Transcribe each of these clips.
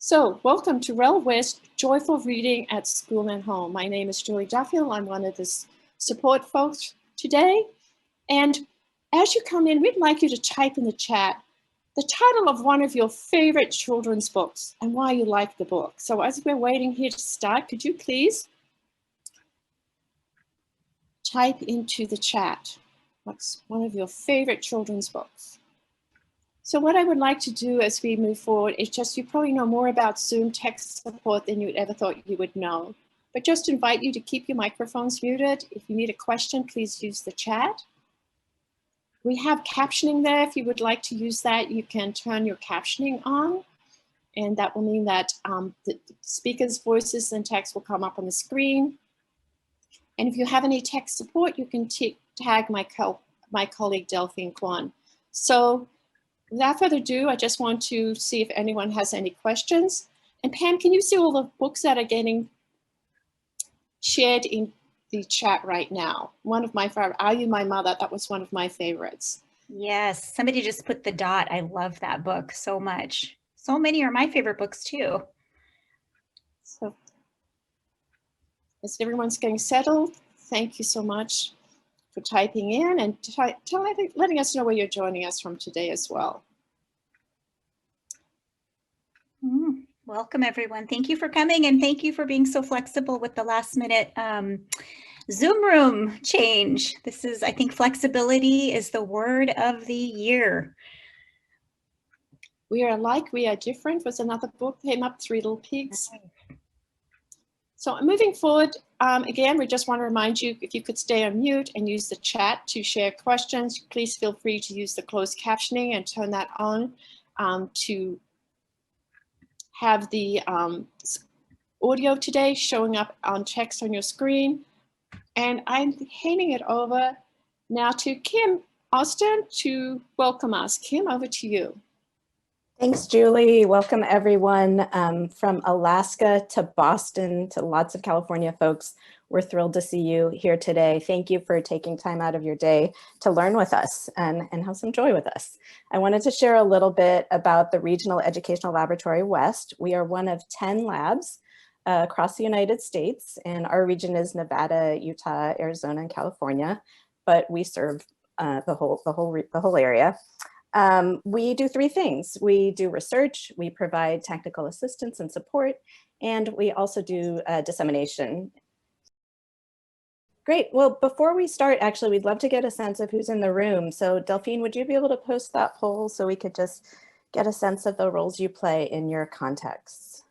So, welcome to REL West, Joyful Reading at School and Home. My name is Julie Duffield. I'm one of the support folks today. And as you come in, we'd like you to type in the chat the title of one of your favorite children's books and why you like the book. So as we're waiting here to start, could you please type into the chat what's one of your favorite children's books? So what I would like to do as we move forward is just, you probably know more about Zoom text support than you ever thought you would know. But just invite you to keep your microphones muted. If you need a question, please use the chat. We have captioning there. If you would like to use that, you can turn your captioning on. And that will mean that the speakers' voices and text will come up on the screen. And if you have any text support, you can tag my colleague Delphine Kwan. So without further ado, I just want to see if anyone has any questions. And Pam, can you see all the books that are getting shared in the chat right now? One of my favorite, Are You My Mother? That was one of my favorites. Yes, somebody just put the dot. I love that book so much. So many are my favorite books too. So as everyone's getting settled, thank you so much for typing in and letting us know where you're joining us from today as well. Welcome everyone. Thank you for coming and thank you for being so flexible with the last minute Zoom room change. This is, I think, flexibility is the word of the year. We Are Alike, We Are Different was another book that came up, Three Little Pigs. So moving forward, again, we just want to remind you, if you could stay on mute and use the chat to share questions, please feel free to use the closed captioning and turn that on to have the audio today showing up on text on your screen. And I'm handing it over now to Kim Austin to welcome us. Kim, over to you. Thanks, Julie. Welcome everyone from Alaska to Boston to lots of California folks. We're thrilled to see you here today. Thank you for taking time out of your day to learn with us and have some joy with us. I wanted to share a little bit about the Regional Educational Laboratory West. We are one of 10 labs across the United States, and our region is Nevada, Utah, Arizona, and California, but we serve the whole area. We do three things. We do research, we provide technical assistance and support, and we also do dissemination. Great. Well, before we start, actually, we'd love to get a sense of who's in the room. So Delphine, would you be able to post that poll so we could just get a sense of the roles you play in your contexts?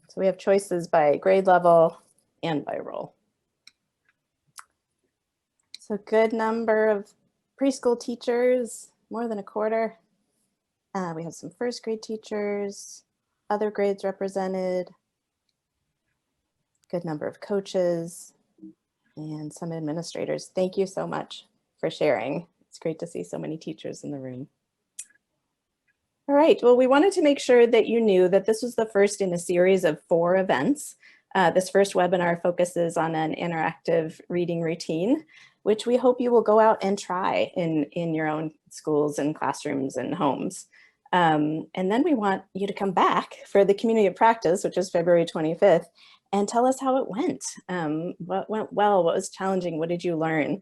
So we have choices by grade level and by role. So good number of preschool teachers, more than a quarter. We have some first grade teachers, other grades represented, good number of coaches, and some administrators. Thank you so much for sharing. It's great to see so many teachers in the room. All right, well, we wanted to make sure that you knew that this was the first in a series of 4 events. This first webinar focuses on an interactive reading routine, which we hope you will go out and try in your own schools and classrooms and homes. And then we want you to come back for the community of practice, which is February 25th, and tell us how it went. What went well, what was challenging, what did you learn?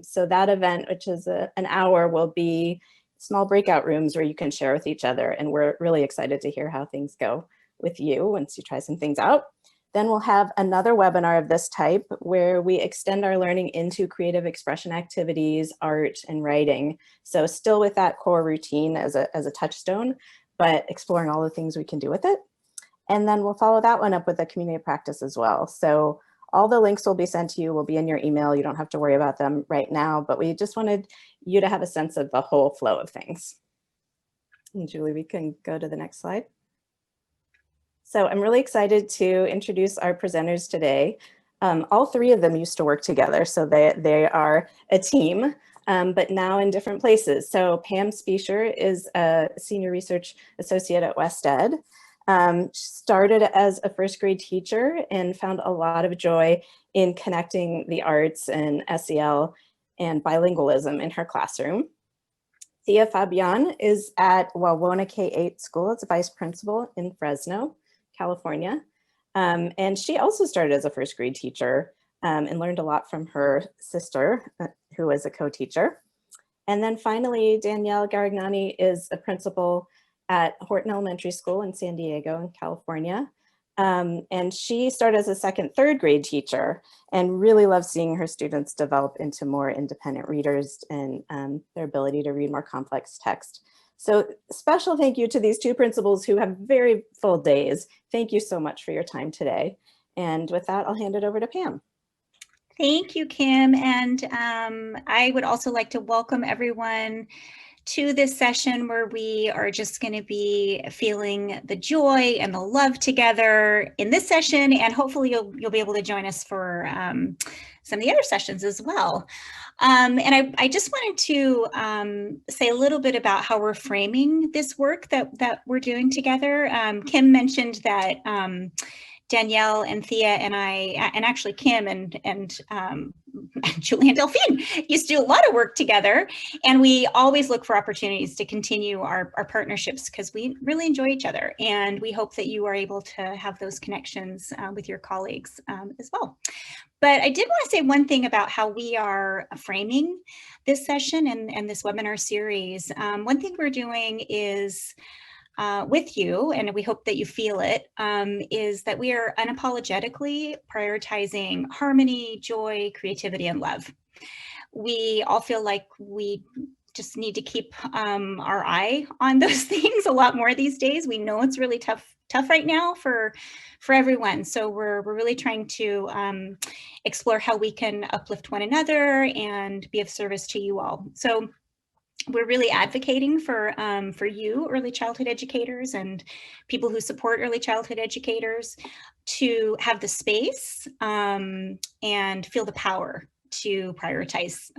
So that event, which is an hour, will be small breakout rooms where you can share with each other. And we're really excited to hear how things go with you once you try some things out. Then we'll have another webinar of this type where we extend our learning into creative expression activities, art, and writing. So still with that core routine as a touchstone, but exploring all the things we can do with it. And then we'll follow that one up with a community of practice as well. So all the links will be sent to you, will be in your email. You don't have to worry about them right now, but we just wanted you to have a sense of the whole flow of things. And Julie, we can go to the next slide. So I'm really excited to introduce our presenters today. All 3 of them used to work together, so they are a team, but now in different places. So Pam Spiescher is a senior research associate at West Ed. Started as a first grade teacher and found a lot of joy in connecting the arts and SEL and bilingualism in her classroom. Thea Fabian is at Wawona K-8 School as a vice principal in Fresno, California. And she also started as a first grade teacher and learned a lot from her sister, who was a co-teacher. And then finally, Danielle Garignani is a principal at Horton Elementary School in San Diego in California. And she started as a second, third grade teacher and really loves seeing her students develop into more independent readers and their ability to read more complex text. So special thank you to these two principals who have very full days. Thank you so much for your time today. And with that, I'll hand it over to Pam. Thank you, Kim. And I would also like to welcome everyone to this session where we are just going to be feeling the joy and the love together in this session, and hopefully you'll be able to join us for some of the other sessions as well. And I just wanted to say a little bit about how we're framing this work that we're doing together. Kim mentioned that Danielle and Thea and I, and actually Kim and Julie and Delphine used to do a lot of work together, and we always look for opportunities to continue our partnerships because we really enjoy each other, and we hope that you are able to have those connections with your colleagues as well. But I did want to say one thing about how we are framing this session and this webinar series. One thing we're doing is with you, and we hope that you feel it, is that we are unapologetically prioritizing harmony, joy, creativity, and love. We all feel like we just need to keep our eye on those things a lot more these days. We know it's really tough right now for everyone. So we're really trying to explore how we can uplift one another and be of service to you all. So we're really advocating for you, early childhood educators, and people who support early childhood educators to have the space and feel the power to prioritize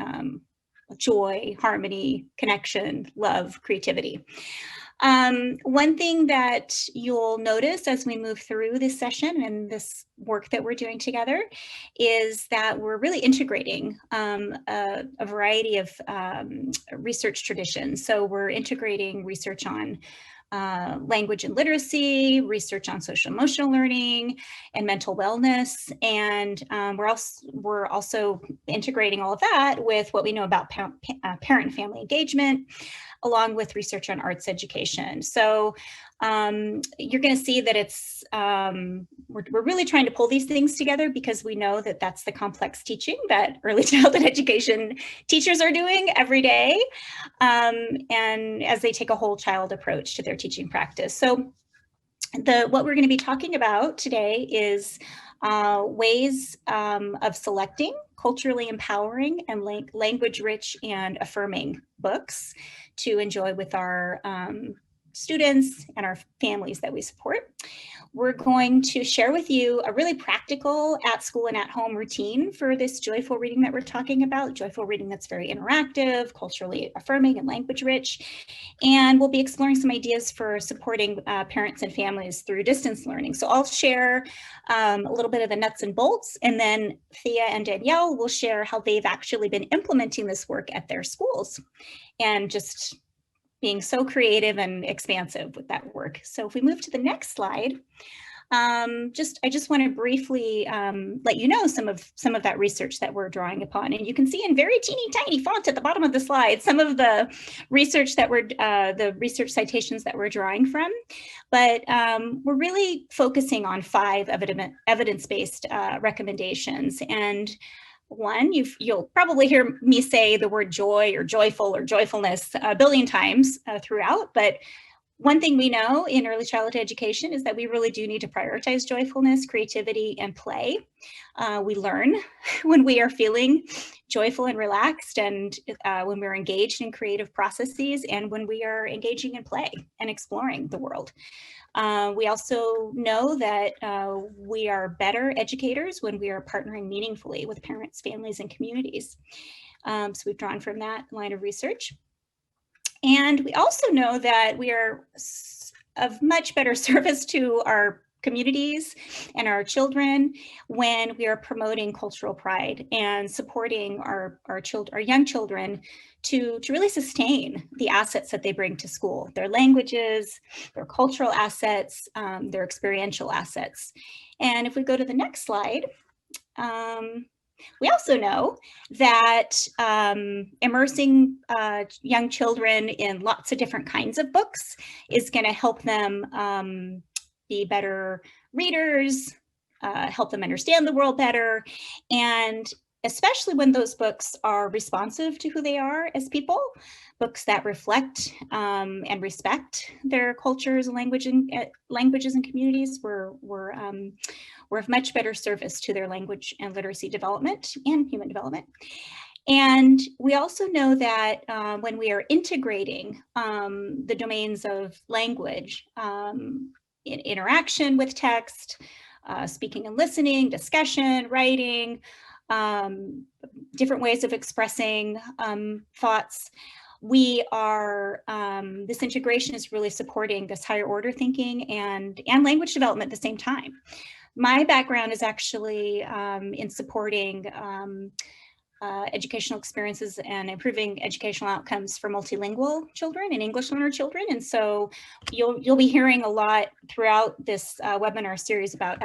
joy, harmony, connection, love, creativity. One thing that you'll notice as we move through this session and this work that we're doing together is that we're really integrating a variety of research traditions. So we're integrating research on language and literacy, research on social emotional learning and mental wellness. And we're also integrating all of that with what we know about parent and family engagement, along with research on arts education. So you're going to see that it's we're really trying to pull these things together because we know that that's the complex teaching that early childhood education teachers are doing every day, and as they take a whole child approach to their teaching practice. So what we're going to be talking about today is ways of selecting culturally empowering and language-rich and affirming books to enjoy with our students and our families that we support. We're going to share with you a really practical at school and at home routine for this joyful reading that we're talking about, joyful reading that's very interactive, culturally affirming, and language rich. And we'll be exploring some ideas for supporting parents and families through distance learning. So I'll share a little bit of the nuts and bolts, and then Thea and Danielle will share how they've actually been implementing this work at their schools and just being so creative and expansive with that work. So if we move to the next slide, I just want to briefly let you know some of that research that we're drawing upon. And you can see in very teeny tiny font at the bottom of the slide some of the research that the research citations that we're drawing from. But we're really focusing on 5 evidence-based recommendations. And one, you'll probably hear me say the word joy or joyful or joyfulness a billion times throughout, but one thing we know in early childhood education is that we really do need to prioritize joyfulness, creativity, and play. We learn when we are feeling joyful and relaxed, and when we're engaged in creative processes, and when we are engaging in play and exploring the world. We also know that we are better educators when we are partnering meaningfully with parents, families, and communities. So we've drawn from that line of research. And we also know that we are of much better service to our communities and our children when we are promoting cultural pride and supporting our young children to really sustain the assets that they bring to school, their languages, their cultural assets, their experiential assets. And if we go to the next slide, we also know that immersing young children in lots of different kinds of books is going to help them be better readers, help them understand the world better, and especially when those books are responsive to who they are as people, books that reflect and respect their cultures and languages and communities were of much better service to their language and literacy development and human development. And we also know that when we are integrating the domains of language, in interaction with text, speaking and listening, discussion, writing, different ways of expressing thoughts, we are, this integration is really supporting this higher order thinking and language development at the same time. My background is actually in supporting educational experiences and improving educational outcomes for multilingual children and English learner children. And so you'll be hearing a lot throughout this webinar series about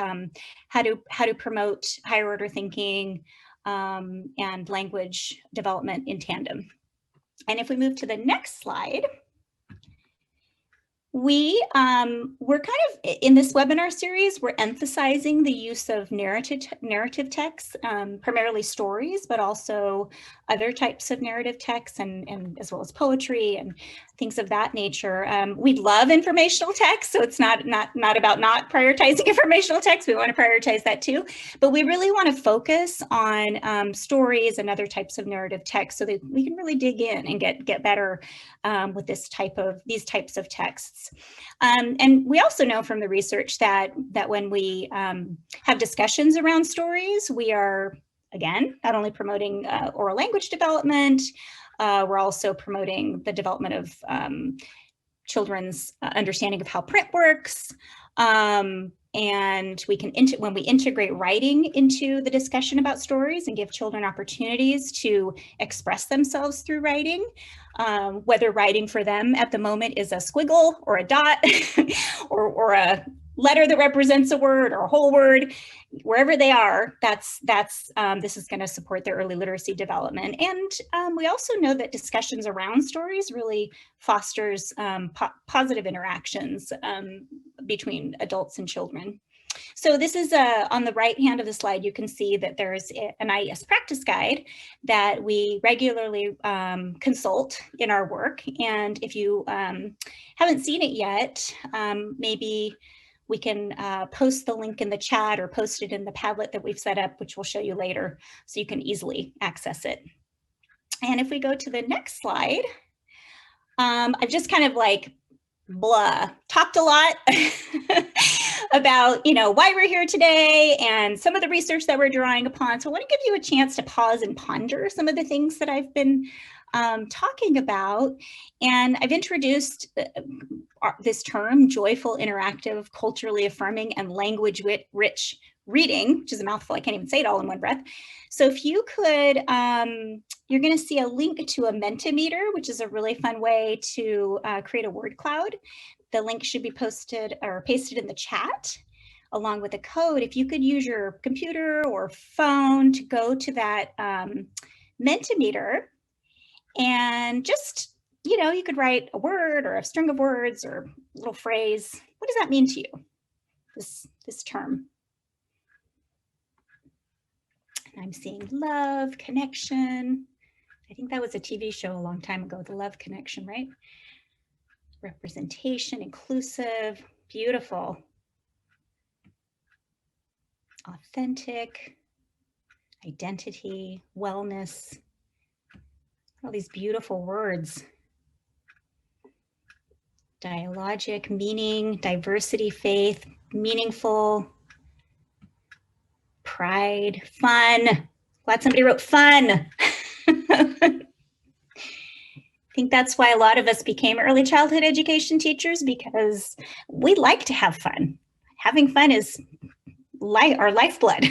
how to promote higher order thinking and language development in tandem. And if we move to the next slide, we're kind of, in this webinar series, we're emphasizing the use of narrative texts, primarily stories, but also other types of narrative texts and as well as poetry and things of that nature. We love informational text, so it's not about not prioritizing informational text. We want to prioritize that too, but we really want to focus on stories and other types of narrative text so that we can really dig in and get better with these types of texts. And we also know from the research that when we have discussions around stories, we are, again, not only promoting oral language development, we're also promoting the development of children's understanding of how print works. And we can, when we integrate writing into the discussion about stories and give children opportunities to express themselves through writing, whether writing for them at the moment is a squiggle or a dot or a letter that represents a word or a whole word, wherever they are, this is going to support their early literacy development. And we also know that discussions around stories really fosters positive interactions between adults and children. So this is on the right hand of the slide, you can see that there's an IES practice guide that we regularly consult in our work. And if you haven't seen it yet, maybe we can post the link in the chat or post it in the Padlet that we've set up, which we'll show you later, so you can easily access it. And if we go to the next slide, I've just kind of like talked a lot about, why we're here today and some of the research that we're drawing upon. So I want to give you a chance to pause and ponder some of the things that I've been talking about. And I've introduced this term, joyful, interactive, culturally affirming, and language-rich reading, which is a mouthful. I can't even say it all in one breath. So if you could, you're going to see a link to a Mentimeter, which is a really fun way to create a word cloud. The link should be posted or pasted in the chat along with a code. If you could use your computer or phone to go to that Mentimeter and just, you could write a word or a string of words or a little phrase. What does that mean to you, this term? I'm seeing love, connection. I think that was a TV show a long time ago, The Love Connection, right? Representation, inclusive, beautiful. Authentic, identity, wellness. All these beautiful words. Dialogic, meaning, diversity, faith, meaningful, pride, fun. Glad somebody wrote fun. I think that's why a lot of us became early childhood education teachers, because we like to have fun. having fun is our lifeblood.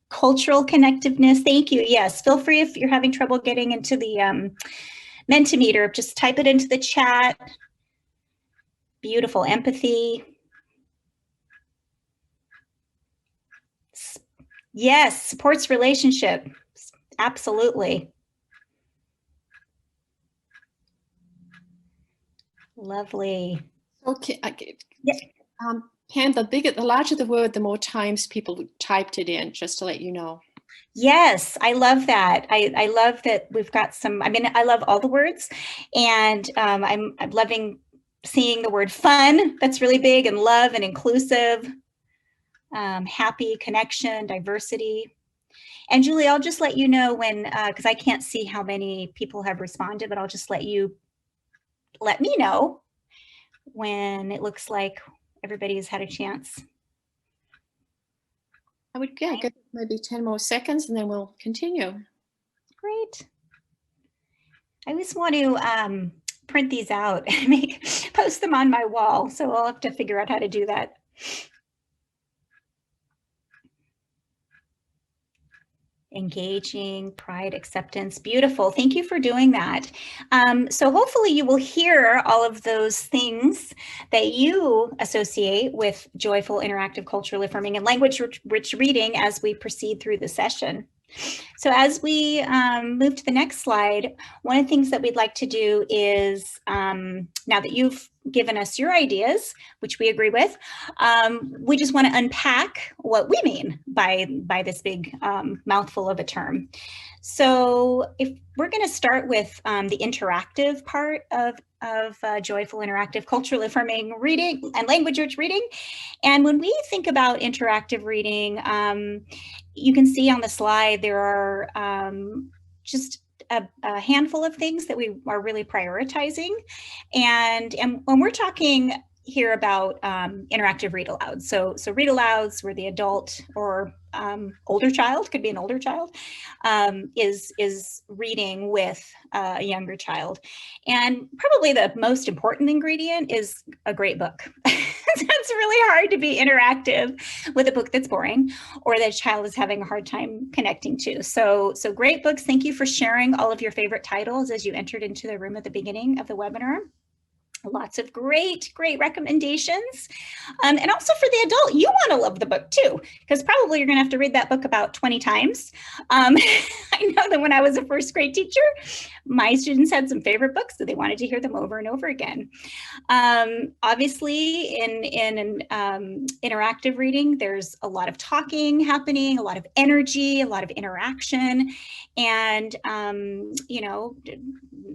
Cultural connectiveness. Thank you. Yes, feel free if you're having trouble getting into the Mentimeter, just type it into the chat. Beautiful. Empathy. Yes, supports relationship. Absolutely. Lovely. Okay. Yeah. Pam, the larger the word, the more times people typed it in, just to let you know. Yes, I love that. I love that we've got some, I mean, I love all the words, and I'm loving seeing the word fun. That's really big, and love and inclusive, happy, connection, diversity. And Julie, I'll just let you know when, because I can't see how many people have responded, but I'll just let me know when it looks like everybody's had a chance. I would give maybe 10 more seconds and then we'll continue. Great. I always want to print these out and post them on my wall. So I'll have to figure out how to do that. Engaging, pride, acceptance. Beautiful. Thank you for doing that. So hopefully you will hear all of those things that you associate with joyful, interactive, culturally affirming, and language-rich reading as we proceed through the session. So as we move to the next slide, one of the things that we'd like to do is, now that you've given us your ideas, which we agree with, we just want to unpack what we mean by this big mouthful of a term. So if we're going to start with the interactive part of joyful, interactive, culturally affirming reading and language-rich reading. And when we think about interactive reading, you can see on the slide there are just a handful of things that we are really prioritizing. And when we're talking here about interactive read alouds, so read alouds where the adult or older child, could be an older child, is reading with a younger child. And probably the most important ingredient is a great book. It's really hard to be interactive with a book that's boring or that a child is having a hard time connecting to. So great books. Thank you for sharing all of your favorite titles as you entered into the room at the beginning of the webinar. Lots of great recommendations. And also for the adult, you want to love the book too, because probably you're going to have to read that book about 20 times. I know that when I was a first grade teacher, my students had some favorite books that they wanted to hear them over and over again. Obviously, in interactive reading, there's a lot of talking happening, a lot of energy, a lot of interaction. And, you know,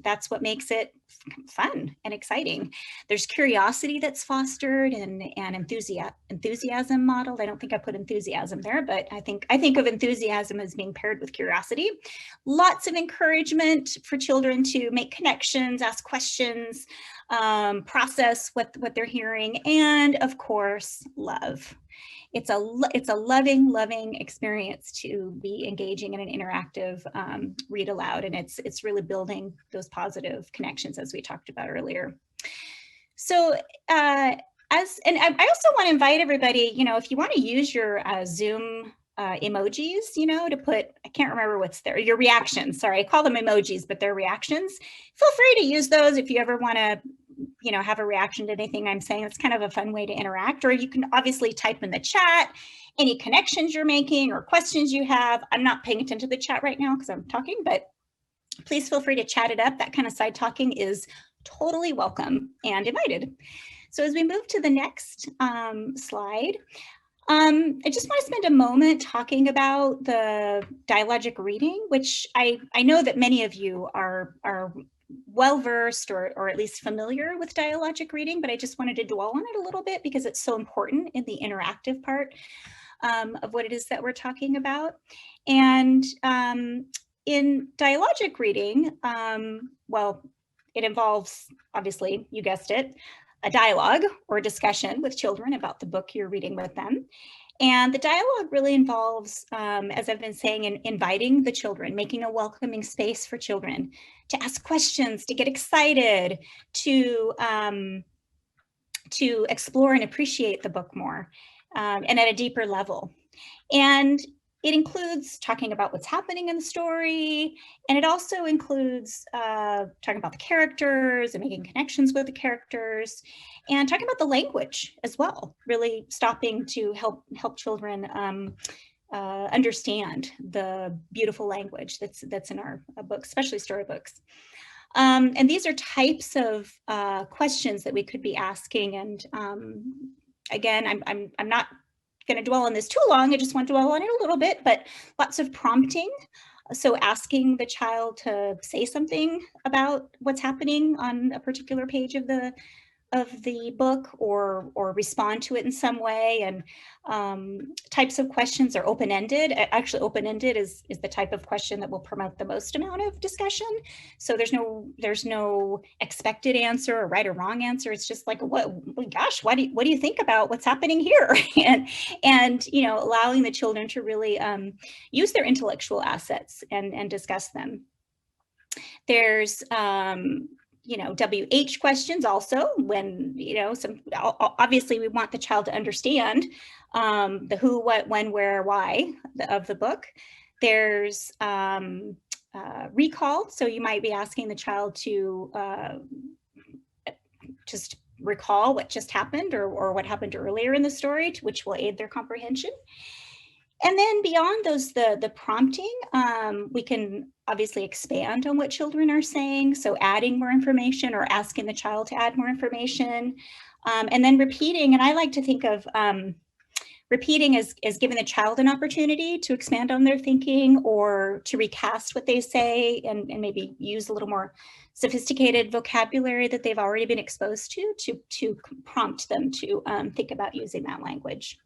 that's what makes it fun and exciting. There's curiosity that's fostered and enthusiasm modeled. I don't think I put enthusiasm there, but I think of enthusiasm as being paired with curiosity. Lots of encouragement for children to make connections, ask questions, process what they're hearing, and of course, love. It's a loving experience to be engaging in an interactive read aloud, and it's really building those positive connections as we talked about earlier. So and I also want to invite everybody, you know, if you want to use your Zoom emojis, you know, to put, I can't remember what's there, your reactions, sorry, I call them emojis, but they're reactions. Feel free to use those if you ever want to, you know, have a reaction to anything I'm saying. It's kind of a fun way to interact, or you can obviously type in the chat any connections you're making or questions you have. I'm not paying attention to the chat right now because I'm talking, but please feel free to chat it up. That kind of side talking is totally welcome and invited. So as we move to the next slide, I just want to spend a moment talking about the dialogic reading, which I know that many of you are well-versed or at least familiar with dialogic reading, but I just wanted to dwell on it a little bit because it's so important in the interactive part of what it is that we're talking about. And in dialogic reading, well, it involves, obviously, you guessed it, a dialogue or discussion with children about the book you're reading with them. And the dialogue really involves, as I've been saying, inviting the children, making a welcoming space for children to ask questions, to get excited, to to explore and appreciate the book more and at a deeper level. And it includes talking about what's happening in the story, and it also includes talking about the characters and making connections with the characters, and talking about the language as well, really stopping to help children understand the beautiful language that's in our books, especially storybooks. And these are types of questions that we could be asking. And again, I'm not going to dwell on this too long. I just want to dwell on it a little bit, but lots of prompting. So asking the child to say something about what's happening on a particular page of the book, or respond to it in some way. And types of questions are open-ended. Actually, open-ended is the type of question that will promote the most amount of discussion. So there's no expected answer or right or wrong answer. It's just like, what do you think about what's happening here? and you know, allowing the children to really use their intellectual assets and discuss them. There's you know, WH questions also, when, you know, obviously we want the child to understand the who, what, when, where, why of the book. There's recall. So you might be asking the child to just recall what just happened, or what happened earlier in the story, which will aid their comprehension. And then beyond those, the prompting, we can obviously expand on what children are saying. So adding more information or asking the child to add more information, and then repeating. And I like to think of repeating as giving the child an opportunity to expand on their thinking, or to recast what they say, and maybe use a little more sophisticated vocabulary that they've already been exposed to prompt them to think about using that language.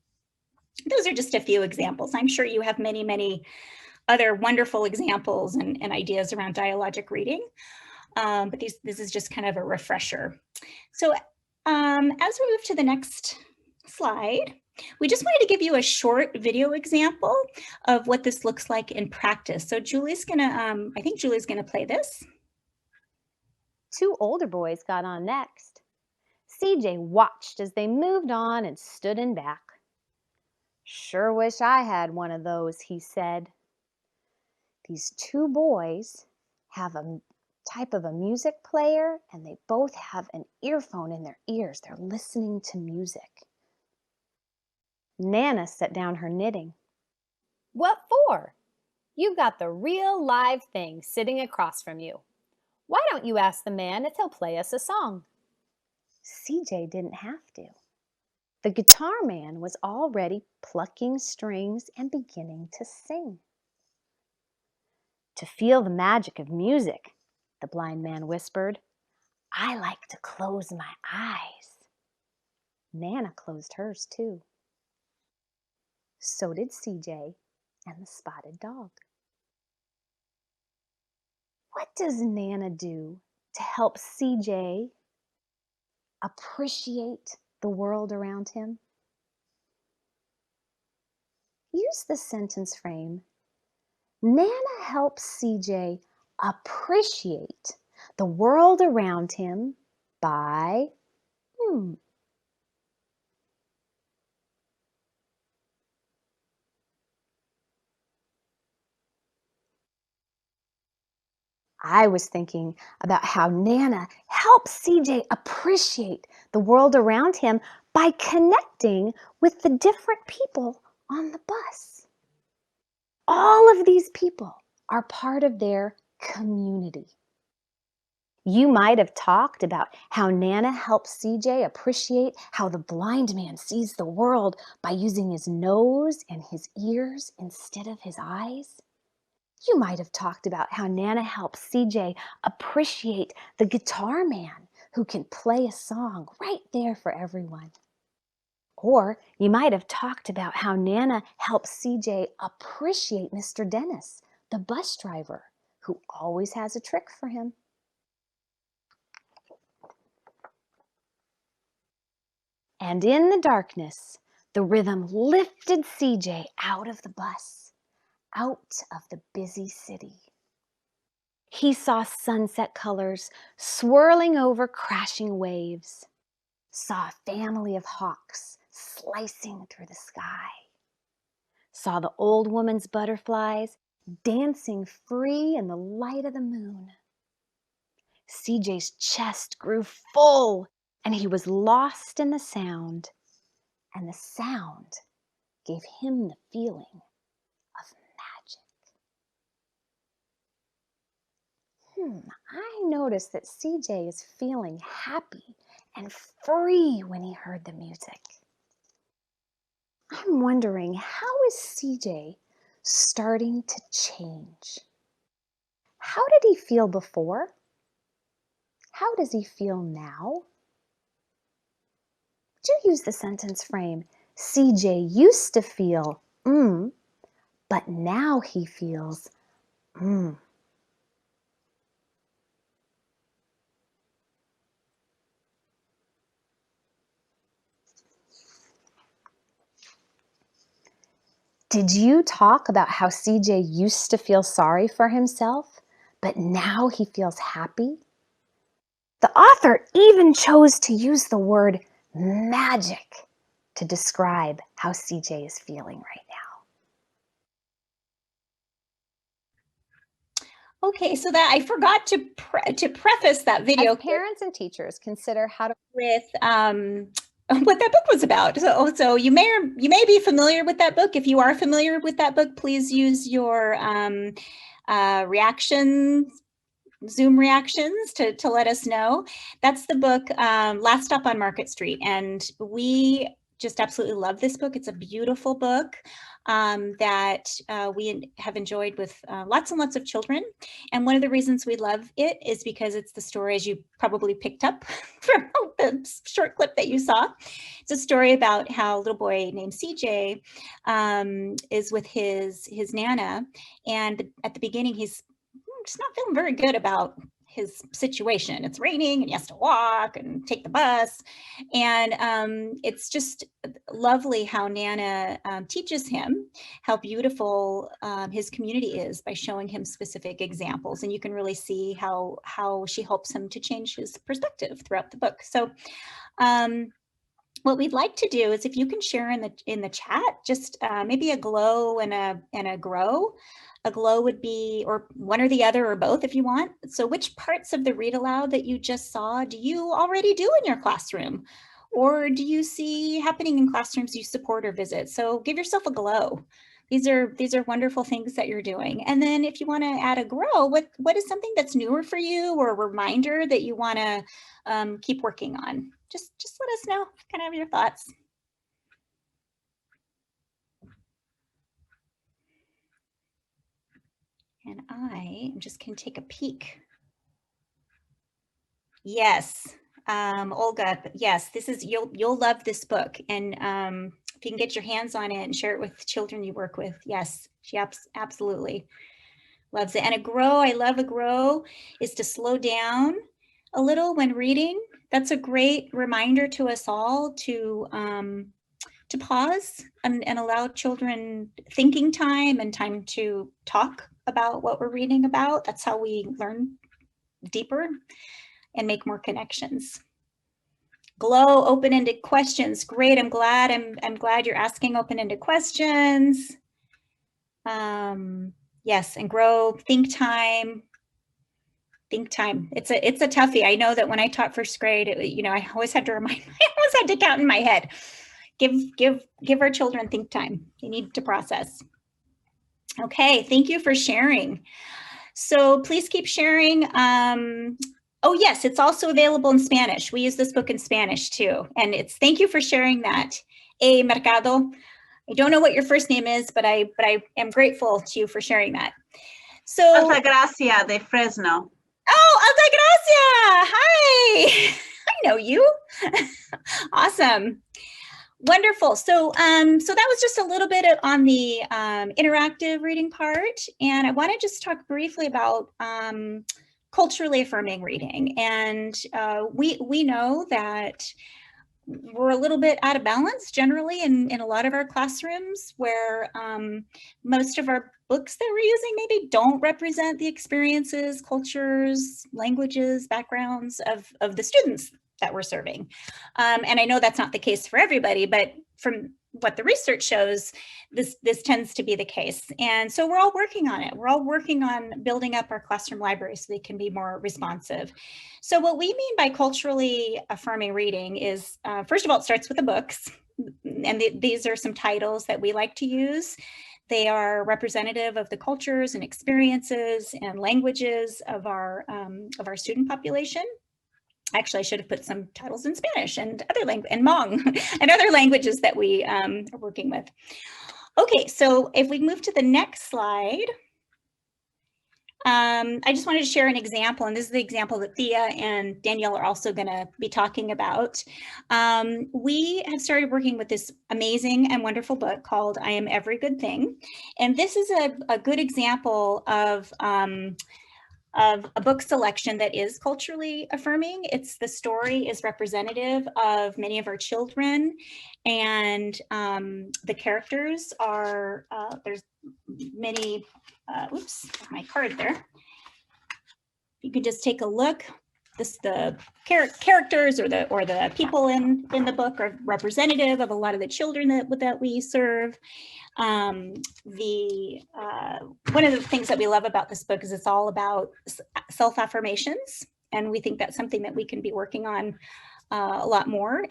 Those are just a few examples. I'm sure you have many, many other wonderful examples and ideas around dialogic reading, but this is just kind of a refresher. So as we move to the next slide, we just wanted to give you a short video example of what this looks like in practice. So Julie's gonna, I think Julie's gonna play this. Two older boys got on next. CJ watched as they moved on and stood in back. Sure wish I had one of those, he said. These two boys have a type of a music player, and they both have an earphone in their ears. They're listening to music. Nana set down her knitting. What for? You've got the real live thing sitting across from you. Why don't you ask the man if he'll play us a song? CJ didn't have to. The guitar man was already plucking strings and beginning to sing. To feel the magic of music, the blind man whispered, I like to close my eyes. Nana closed hers too. So did CJ and the spotted dog. What does Nana do to help CJ appreciate the world around him? Use the sentence frame, Nana helps CJ appreciate the world around him by I was thinking about how Nana helps CJ appreciate the world around him by connecting with the different people on the bus. All of these people are part of their community. You might have talked about how Nana helps CJ appreciate how the blind man sees the world by using his nose and his ears instead of his eyes. You might have talked about how Nana helps CJ appreciate the guitar man who can play a song right there for everyone. Or you might have talked about how Nana helps CJ appreciate Mr. Dennis, the bus driver, who always has a trick for him. And in the darkness, the rhythm lifted CJ out of the bus, out of the busy city. He saw sunset colors swirling over crashing waves. saw a family of hawks slicing through the sky, saw the old woman's butterflies dancing free in the light of the moon. CJ's chest grew full and he was lost in the sound, and the sound gave him the feeling of magic. I noticed that CJ is feeling happy and free when he heard the music. I'm wondering, how is CJ starting to change? How did he feel before? How does he feel now? Would you use the sentence frame, CJ used to feel but now he feels Did you talk about how CJ used to feel sorry for himself, but now he feels happy? The author even chose to use the word magic to describe how CJ is feeling right now. Okay, so that I forgot to preface that video. As parents and teachers consider how to with what that book was about. So you may be familiar with that book. If you are familiar with that book, please use your Zoom reactions to let us know. That's the book, Last Stop on Market Street. And we just absolutely love this book. It's a beautiful book that we have enjoyed with lots and lots of children. And one of the reasons we love it is because it's the story, as you probably picked up from the short clip that you saw. It's a story about how a little boy named CJ is with his Nana. And at the beginning, he's just not feeling very good about his situation. It's raining and he has to walk and take the bus. And it's just lovely how Nana teaches him how beautiful his community is by showing him specific examples. And you can really see how she helps him to change his perspective throughout the book. So what we'd like to do is, if you can share in the chat, just maybe a glow and a grow. A glow would be, or one or the other, or both if you want. So which parts of the read aloud that you just saw do you already do in your classroom? Or do you see happening in classrooms you support or visit? So give yourself a glow. These are wonderful things that you're doing. And then if you want to add a grow, what is something that's newer for you, or a reminder that you want to keep working on? Just let us know kind of your thoughts. And I am just going to take a peek. Yes, Olga, yes, this is, you'll love this book. And if you can get your hands on it and share it with children you work with, yes, she absolutely loves it. And a grow, I love a grow, is to slow down a little when reading. That's a great reminder to us all to pause and allow children thinking time and time to talk about what we're reading about. That's how we learn deeper and make more connections. Glow, open-ended questions. Great, I'm glad you're asking open-ended questions. Yes, and grow, think time. Think time. It's a toughie. I know that when I taught first grade, I always had to I always had to count in my head. Give our children think time. They need to process. Okay, thank you for sharing. So please keep sharing. Oh yes, it's also available in Spanish. We use this book in Spanish too. And thank you for sharing that. Mercado. I don't know what your first name is, but I am grateful to you for sharing that. So Altagracia de Fresno. Oh, Altagracia. Hi. I know you. Awesome. Wonderful. So that was just a little bit on the interactive reading part. And I want to just talk briefly about culturally affirming reading. And we know that we're a little bit out of balance generally in a lot of our classrooms, where most of our books that we're using maybe don't represent the experiences, cultures, languages, backgrounds of the students that we're serving. And I know that's not the case for everybody, but from what the research shows, this tends to be the case. And so we're all working on it. We're all working on building up our classroom library so they can be more responsive. So what we mean by culturally affirming reading is, first of all, it starts with the books. And these are some titles that we like to use. They are representative of the cultures and experiences and languages of our student population. Actually, I should have put some titles in Spanish and other language and Hmong and other languages that we are working with. Okay, so if we move to the next slide, I just wanted to share an example, and this is the example that Thea and Danielle are also going to be talking about. We have started working with this amazing and wonderful book called I Am Every Good Thing, and this is a good example of a book selection that is culturally affirming. The story is representative of many of our children, and the characters are, there's many, oops, my card there. You can just take a look. The characters or the people in the book are representative of a lot of the children that we serve. One of the things that we love about this book is it's all about self-affirmations, and we think that's something that we can be working on a lot more,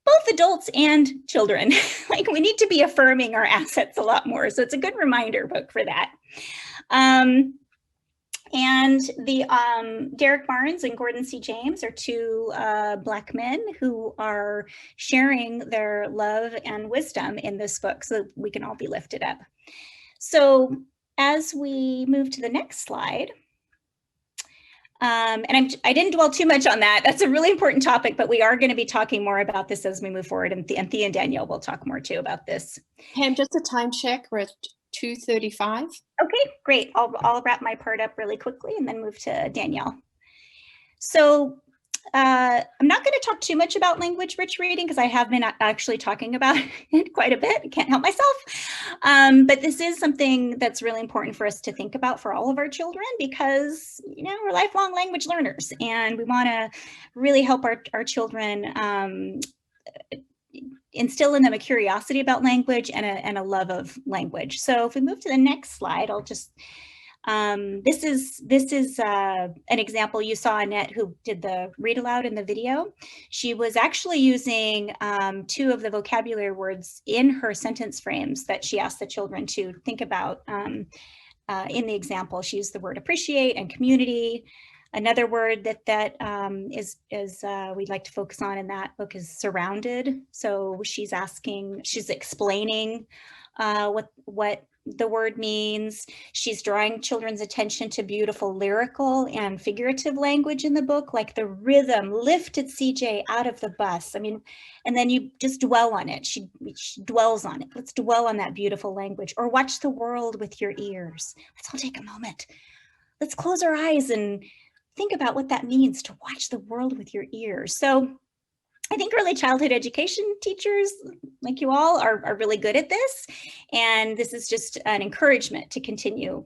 both adults and children. Like, we need to be affirming our assets a lot more, so it's a good reminder book for that. And the Derek Barnes and Gordon C. James are two Black men who are sharing their love and wisdom in this book so that we can all be lifted up. So as we move to the next slide, and I didn't dwell too much on that. That's a really important topic, but we are going to be talking more about this as we move forward, and Thea and Danielle will talk more too about this. Pam, just a time check. We're at 2:35. Okay, great. I'll wrap my part up really quickly and then move to Danielle. So I'm not going to talk too much about language-rich reading because I have been actually talking about it quite a bit. I can't help myself. But this is something that's really important for us to think about for all of our children because, you know, we're lifelong language learners and we want to really help our children instill in them a curiosity about language and a love of language. So if we move to the next slide, I'll just, this is an example. You saw Annette who did the read aloud in the video. She was actually using 2 of the vocabulary words in her sentence frames that she asked the children to think about in the example. She used the word appreciate and community. Another word that we'd like to focus on in that book is surrounded. So she's explaining what the word means. She's drawing children's attention to beautiful lyrical and figurative language in the book, like the rhythm lifted CJ out of the bus. I mean, and then you just dwell on it. She dwells on it. Let's dwell on that beautiful language. Or watch the world with your ears. Let's all take a moment. Let's close our eyes and think about what that means to watch the world with your ears. So I think early childhood education teachers like you all are really good at this. And this is just an encouragement to continue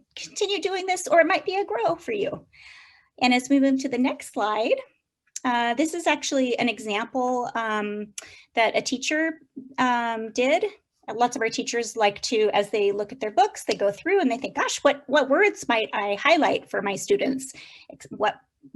doing this, or it might be a grow for you. And as we move to the next slide, this is actually an example that a teacher did. Lots of our teachers like to, as they look at their books, they go through and they think, gosh, what words might I highlight for my students?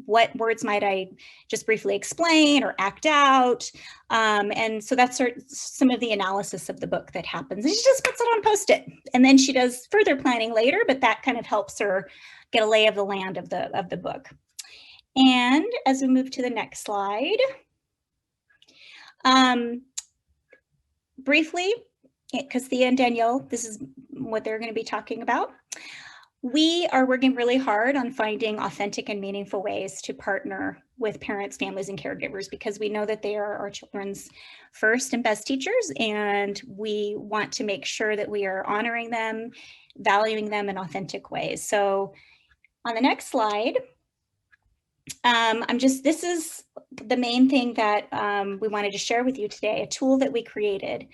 What words might I just briefly explain or act out? And so that's some of the analysis of the book that happens. And she just puts it on Post-it. And then she does further planning later, but that kind of helps her get a lay of the land of the book. And as we move to the next slide, briefly, because Thea and Danielle, this is what they're going to be talking about. We are working really hard on finding authentic and meaningful ways to partner with parents, families, and caregivers because we know that they are our children's first and best teachers, and we want to make sure that we are honoring them, valuing them in authentic ways. So on the next slide, this is the main thing that we wanted to share with you today, a tool that we created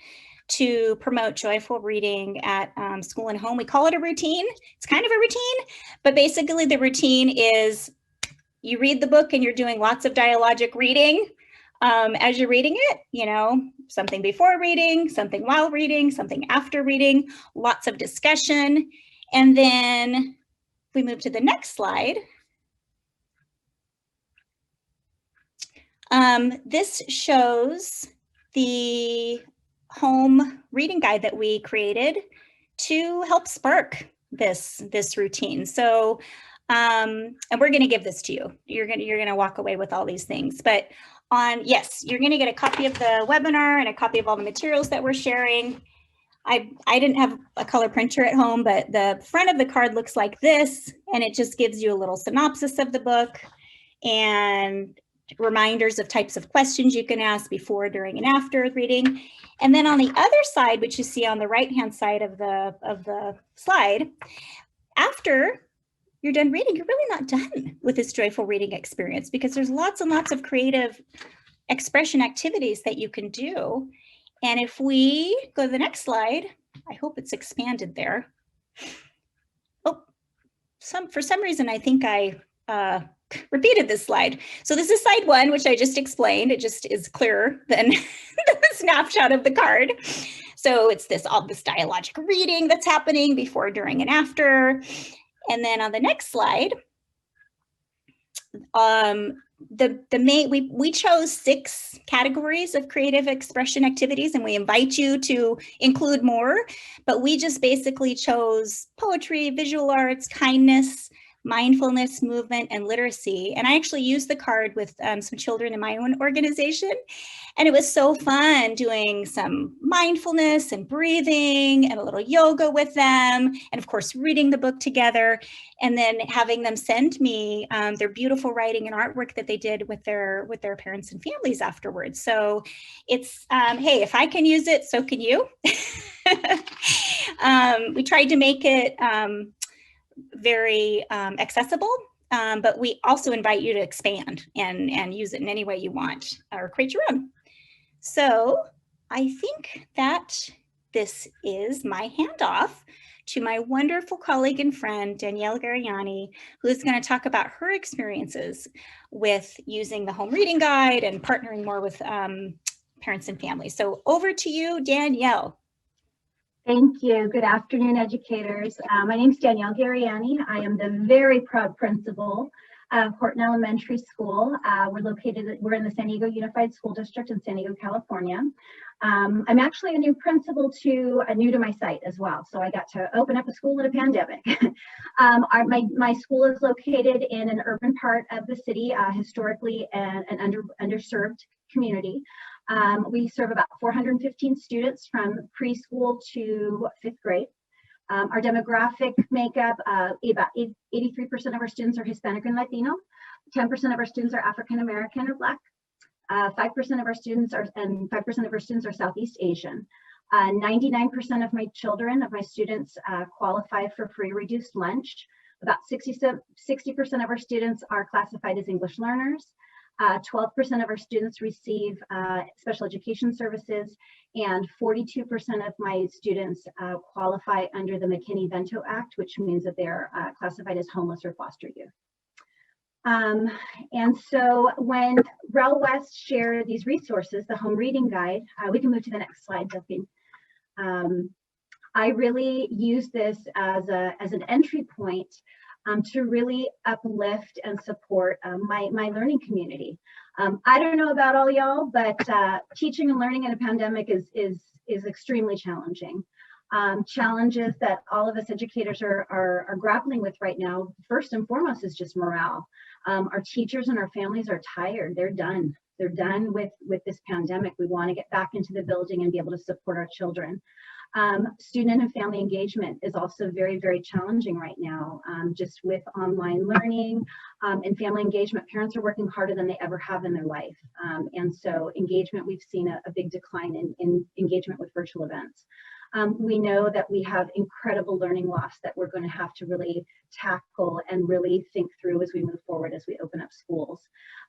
to promote joyful reading at school and home. We call it a routine. It's kind of a routine, but basically the routine is you read the book and you're doing lots of dialogic reading as you're reading it, you know, something before reading, something while reading, something after reading, lots of discussion. And then we move to the next slide. This shows the home reading guide that we created to help spark this routine. So, and we're going to give this to you. You're going to walk away with all these things. But yes, you're going to get a copy of the webinar and a copy of all the materials that we're sharing. I didn't have a color printer at home, but the front of the card looks like this, and it just gives you a little synopsis of the book and reminders of types of questions you can ask before, during, and after reading. And then on the other side, which you see on the right-hand side of the slide, after you're done reading, you're really not done with this joyful reading experience, because there's lots and lots of creative expression activities that you can do. And if we go to the next slide, I hope it's expanded there. Oh, for some reason, I think I repeated this slide. So this is slide 1, which I just explained. It just is clearer than the snapshot of the card. So it's all this dialogic reading that's happening before, during, and after. And then on the next slide, we chose 6 categories of creative expression activities, and we invite you to include more, but we just basically chose poetry, visual arts, kindness, mindfulness, movement, and literacy. And I actually used the card with some children in my own organization. And it was so fun doing some mindfulness and breathing and a little yoga with them. And of course, reading the book together, and then having them send me their beautiful writing and artwork that they did with their parents and families afterwards. So it's, hey, if I can use it, so can you. We tried to make it very accessible, but we also invite you to expand and use it in any way you want, or create your own. So I think that this is my handoff to my wonderful colleague and friend, Danielle Gariani, who is going to talk about her experiences with using the home reading guide and partnering more with parents and families. So over to you, Danielle. Thank you. Good afternoon, educators. My name is Danielle Gariani. I am the very proud principal of Horton Elementary School. We're in the San Diego Unified School District in San Diego, California. I'm actually a new principal new to my site as well. So I got to open up a school in a pandemic. My school is located in an urban part of the city, historically an underserved community. We serve about 415 students from preschool to 5th grade. Our demographic makeup, about 83% of our students are Hispanic and Latino, 10% of our students are African American or Black, 5% of our students are Southeast Asian. 99% of my students qualify for free reduced lunch. About 60% of our students are classified as English learners. 12% of our students receive special education services, and 42% of my students qualify under the McKinney-Vento Act, which means that they're classified as homeless or foster youth. And so when REL West shared these resources, the home reading guide, we can move to the next slide, Delphine. I really use this as an entry point to really uplift and support my learning community. I don't know about all y'all, but teaching and learning in a pandemic is extremely challenging. Challenges that all of us educators are grappling with right now, first and foremost, is just morale. Our teachers and our families are tired. They're done. They're done with this pandemic. We want to get back into the building and be able to support our children. Student and family engagement is also very, very challenging right now, just with online learning and family engagement. Parents are working harder than they ever have in their life. And so engagement, we've seen a big decline in engagement with virtual events. We know that we have incredible learning loss that we're going to have to really tackle and really think through as we move forward, as we open up schools.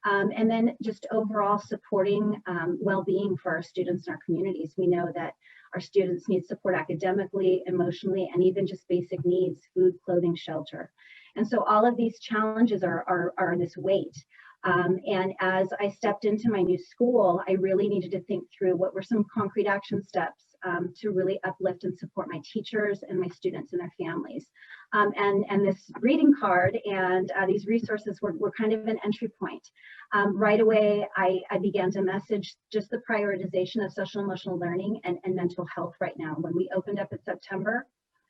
And then just overall supporting well-being for our students and our communities. We know that our students need support academically, emotionally, and even just basic needs, food, clothing, shelter. And so all of these challenges are this weight. And as I stepped into my new school, I really needed to think through what were some concrete action steps to really uplift and support my teachers and my students and their families. And this reading card and these resources were kind of an entry point. Right away, I began to message just the prioritization of social emotional learning and mental health right now. When we opened up in September,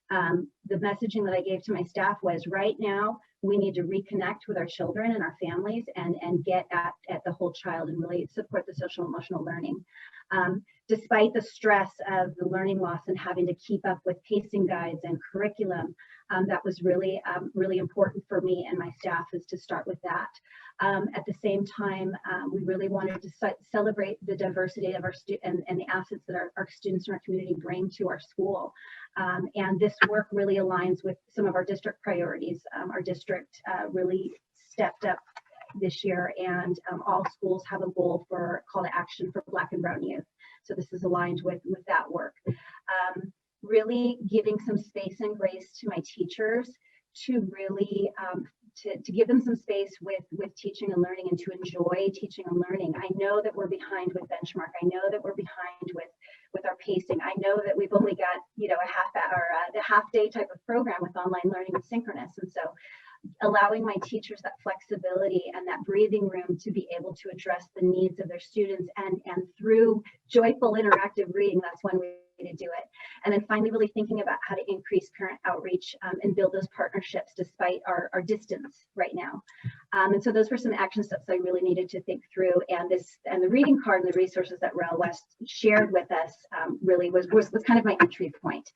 the messaging that I gave to my staff was, right now, we need to reconnect with our children and our families and get at the whole child and really support the social emotional learning. Despite the stress of the learning loss and having to keep up with pacing guides and curriculum, that was really, really important for me and my staff, is to start with that. At the same time, we really wanted to celebrate the diversity of our students and the assets that our students in our community bring to our school. And this work really aligns with some of our district priorities. Our district really stepped up this year, and all schools have a goal for call to action for Black and Brown youth. So this is aligned with that work. Really giving some space and grace to my teachers to really to give them some space with teaching and learning, and to enjoy teaching and learning. I know that we're behind with benchmark. I know that we're behind with our pacing. I know that we've only got, you know, the half day type of program with online learning and synchronous. And so allowing my teachers that flexibility and that breathing room to be able to address the needs of their students, and through joyful interactive reading, that's one way to do it. And then finally, really thinking about how to increase parent outreach and build those partnerships despite our distance right now. And so those were some action steps I really needed to think through. And the reading card and the resources that REL West shared with us really was kind of my entry point.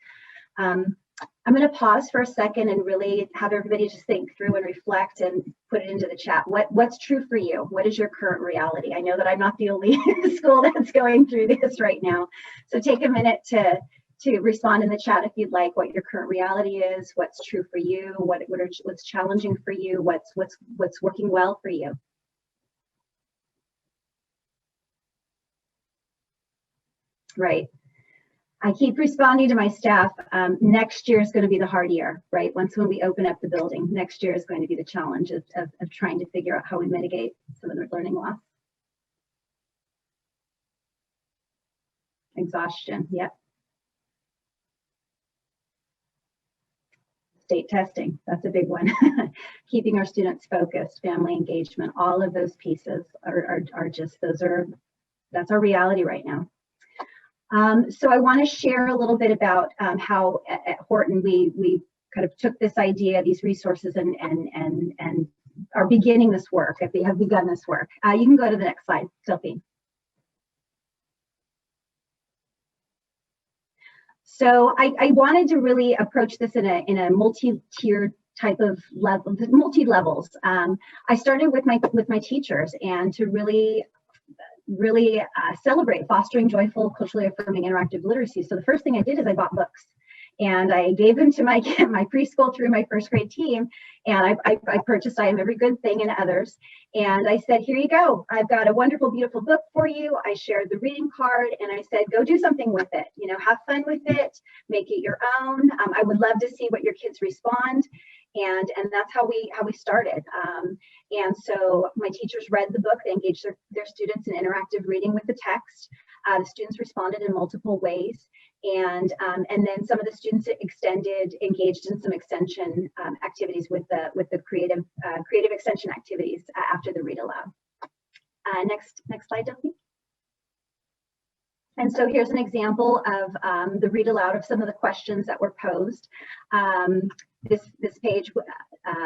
I'm going to pause for a second and really have everybody just think through and reflect and put it into the chat. What's true for you? What is your current reality? I know that I'm not the only school that's going through this right now. So take a minute to respond in the chat if you'd like, what your current reality is, what's true for you, what's challenging for you, what's working well for you. Right. I keep responding to my staff. Next year is going to be the hard year, right? When we open up the building, next year is going to be the challenge of trying to figure out how we mitigate some of the learning loss. Exhaustion, yep. State testing, that's a big one. Keeping our students focused, family engagement, all of those pieces are just, that's our reality right now. So I want to share a little bit about how at Horton we kind of took this idea, these resources, and are beginning this work. If we have begun this work, you can go to the next slide, Sophie. So I wanted to really approach this in a multi-tiered type of level, multi-levels. I started with my teachers, and to really celebrate fostering joyful, culturally affirming interactive literacy. So the first thing I did is I bought books, and I gave them to my preschool through my first grade team. And I purchased I Am Every Good Thing and others. And I said, here you go. I've got a wonderful, beautiful book for you. I shared the reading card, and I said, go do something with it. You know, have fun with it, make it your own. I would love to see what your kids respond. And that's how we started. And so my teachers read the book. They engaged their students in interactive reading with the text. The students responded in multiple ways. And then some of the students engaged in some extension activities with the creative extension activities after the read aloud. Next slide, Delphine. And so here's an example of the read aloud of some of the questions that were posed. This page,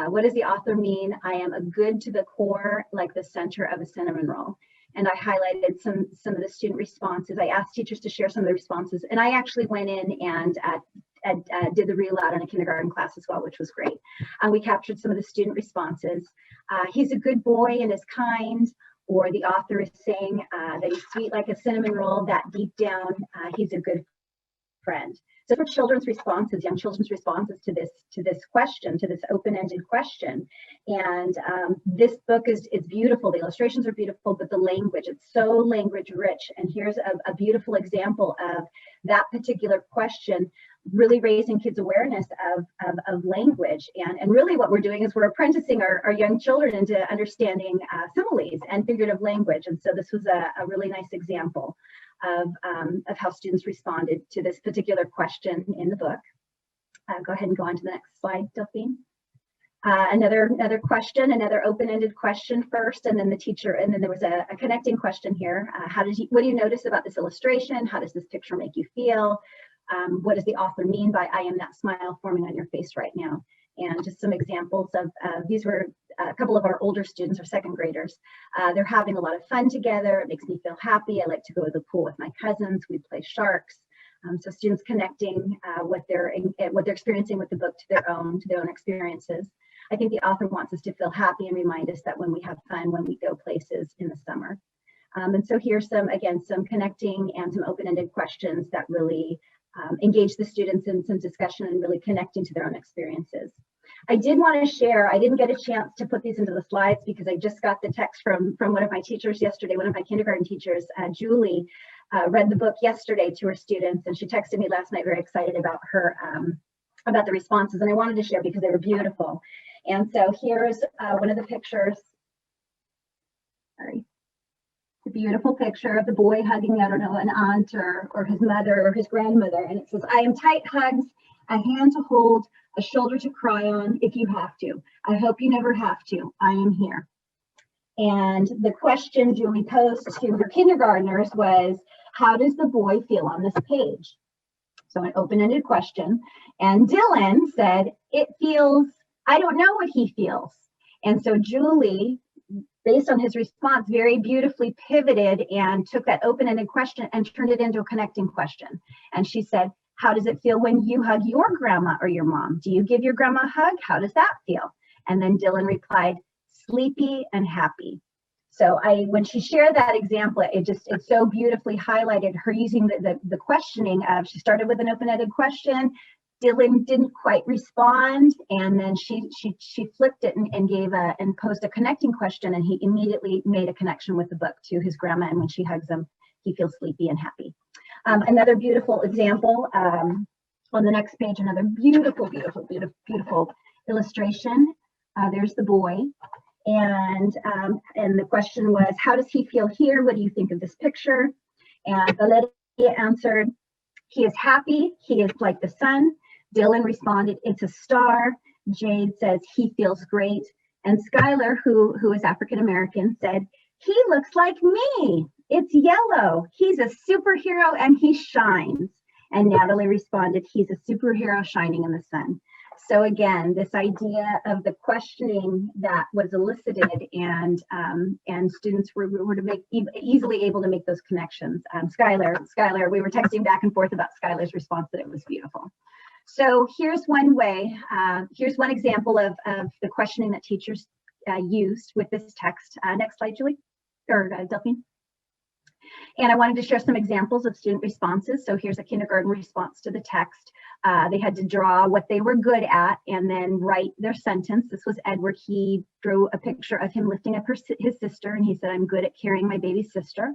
what does the author mean? I am a good to the core, like the center of a cinnamon roll. And I highlighted some of the student responses. I asked teachers to share some of the responses, and I actually went in and did the read aloud in a kindergarten class as well, which was great. We captured some of the student responses. He's a good boy and is kind. Or the author is saying that he's sweet like a cinnamon roll, that deep down, he's a good friend. So for children's responses, young children's responses to this question, to this open-ended question. And this book is beautiful. The illustrations are beautiful, but the language, it's so language rich. And here's a beautiful example of that particular question, really raising kids' awareness of language. And really what we're doing is we're apprenticing our young children into understanding similes and figurative language. And so this was a really nice example of how students responded to this particular question in the book. Go ahead and go on to the next slide, Delphine. Another question, another open-ended question first, and then the teacher, and then there was a connecting question here. What do you notice about this illustration? How does this picture make you feel? What does the author mean by "I am that smile forming on your face right now"? And just some examples of these were a couple of our older students, or second graders. They're having a lot of fun together. It makes me feel happy. I like to go to the pool with my cousins. We play sharks. So students connecting what they're experiencing with the book to their own experiences. I think the author wants us to feel happy and remind us that when we have fun, when we go places in the summer. And so here's some connecting and some open-ended questions that really engage the students in some discussion and really connecting to their own experiences. I did want to share, I didn't get a chance to put these into the slides because I just got the text from one of my teachers yesterday, one of my kindergarten teachers, Julie, read the book yesterday to her students, and she texted me last night very excited about her, about the responses, and I wanted to share because they were beautiful. And so here's one of the pictures. Sorry. A beautiful picture of the boy hugging, I don't know, an aunt or his mother or his grandmother. And it says, "I am tight hugs, a hand to hold, a shoulder to cry on if you have to. I hope you never have to. I am here." And the question Julie posed to her kindergartners was, how does the boy feel on this page? So an open-ended question. And Dylan said, "It feels, I don't know what he feels." And so Julie, based on his response, very beautifully pivoted and took that open-ended question and turned it into a connecting question. And she said, "How does it feel when you hug your grandma or your mom? Do you give your grandma a hug? How does that feel?" And then Dylan replied, "Sleepy and happy." So when she shared that example, it so beautifully highlighted her using the questioning of, she started with an open-ended question. Dylan didn't quite respond, and then she flipped it and posed a connecting question, and he immediately made a connection with the book to his grandma, and when she hugs him, he feels sleepy and happy. Another beautiful example on the next page, another beautiful illustration. There's the boy, and the question was, how does he feel here? What do you think of this picture? And Valeria answered, "He is happy. He is like the sun." Dylan responded, "It's a star." Jade says, "He feels great." And Skylar, who is African American, said, "He looks like me. It's yellow. He's a superhero and he shines." And Natalie responded, "He's a superhero shining in the sun." So again, this idea of the questioning that was elicited, and students were to make easily able to make those connections. Skylar, we were texting back and forth about Skylar's response, that it was beautiful. So here's one way, here's one example of the questioning that teachers used with this text. Next slide, Julie, or Delphine. And I wanted to share some examples of student responses. So here's a kindergarten response to the text. They had to draw what they were good at and then write their sentence. This was Edward. He drew a picture of him lifting up his sister, and he said, "I'm good at carrying my baby sister."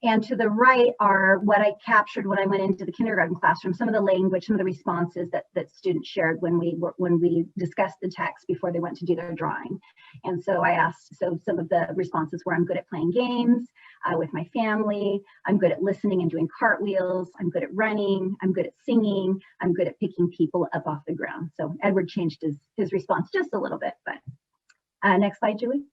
And to the right are what I captured when I went into the kindergarten classroom, some of the language, some of the responses that students shared when we discussed the text before they went to do their drawing. And so I asked, so some of the responses were, "I'm good at playing games with my family. I'm good at listening and doing cartwheels. I'm good at running. I'm good at singing. I'm good at picking people up off the ground." So Edward changed his response just a little bit, but next slide, Julie.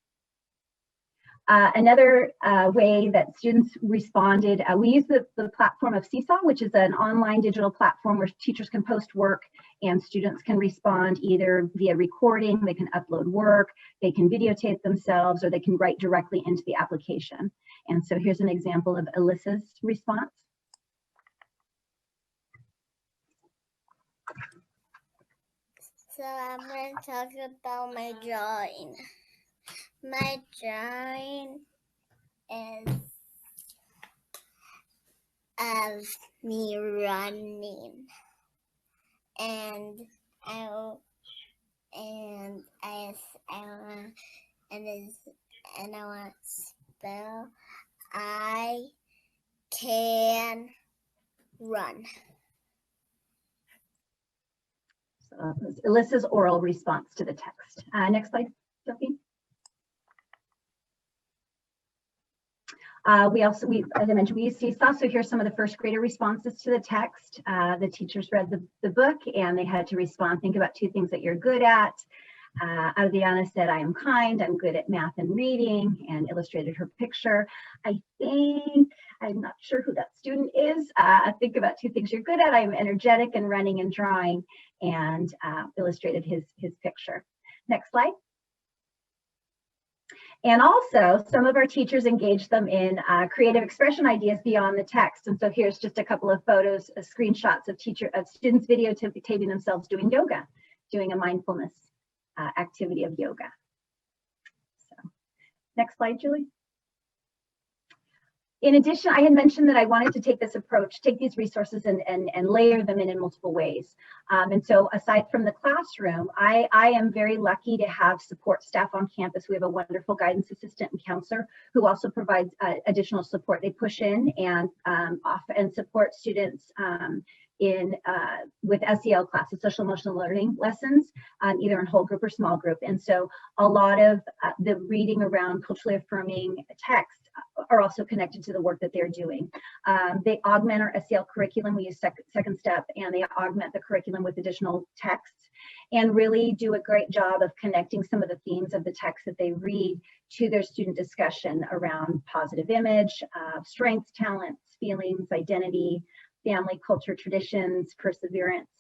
Another way that students responded, we use the platform of Seesaw, which is an online digital platform where teachers can post work and students can respond either via recording, they can upload work, they can videotape themselves, or they can write directly into the application. And so here's an example of Alyssa's response. So I'm going to talk about my drawing. My drawing is of me running. and I will, and I want and I want to spell I can run. So Alyssa's oral response to the text. Next slide, Sophie. As I mentioned, we used Seesaw, so here's some of the first grader responses to the text. The teachers read the book and they had to respond. Think about 2 things that you're good at. Adriana said, I am kind, I'm good at math and reading, and illustrated her picture. I'm not sure who that student is. Think about 2 things you're good at. I'm energetic and running and drawing, and illustrated his picture. Next slide. And also, some of our teachers engaged them in creative expression ideas beyond the text. And so here's just a couple of photos, screenshots of students videotaping themselves doing yoga, doing a mindfulness activity of yoga. So, next slide, Julie. In addition, I had mentioned that I wanted to take this approach, take these resources and layer them in multiple ways. And so aside from the classroom, I am very lucky to have support staff on campus. We have a wonderful guidance assistant and counselor who also provides additional support. They push in and support students with SEL classes, social emotional learning lessons, either in whole group or small group. And so a lot of the reading around culturally affirming text are also connected to the work that they're doing. They augment our SEL curriculum. We use second step, and they augment the curriculum with additional texts and really do a great job of connecting some of the themes of the text that they read to their student discussion around positive image, strengths, talents, feelings, identity, family, culture, traditions, perseverance,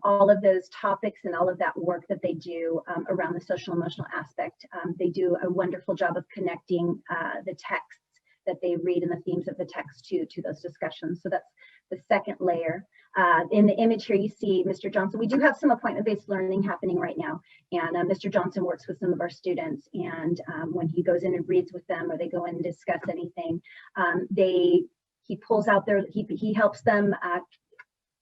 all of those topics and all of that work that they do around the social emotional aspect. They do a wonderful job of connecting the texts that they read and the themes of the text to those discussions. So that's the second layer. In the image here, you see Mr. Johnson. We do have some appointment-based learning happening right now. And Mr. Johnson works with some of our students. And when he goes in and reads with them or they go in and discuss anything, he pulls out he helps them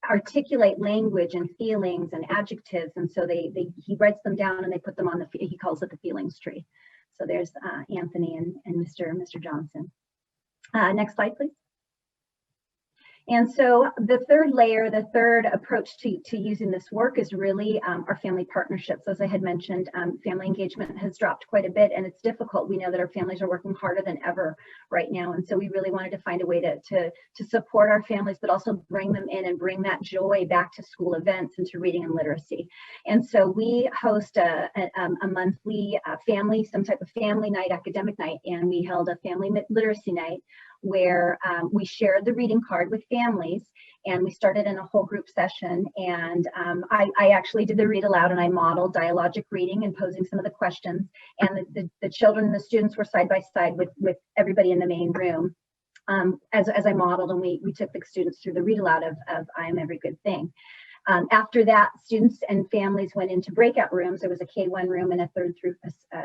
articulate language and feelings and adjectives, and so he writes them down and they put them on he calls it the feelings tree. So there's Anthony and Mr. Johnson. Next slide, please. And so the third layer, the third approach to using this work is really our family partnerships. As I had mentioned, family engagement has dropped quite a bit and it's difficult. We know that our families are working harder than ever right now. And so we really wanted to find a way to support our families, but also bring them in and bring that joy back to school events and to reading and literacy. And so we host a monthly some type of family night, academic night, and we held a family literacy night where we shared the reading card with families, and we started in a whole group session. And I actually did the read aloud, and I modeled dialogic reading and posing some of the questions. And the children and the students were side by side with everybody in the main room as I modeled, and we took the students through the read aloud of I Am Every Good Thing. After that, students and families went into breakout rooms. There was a K1 room and a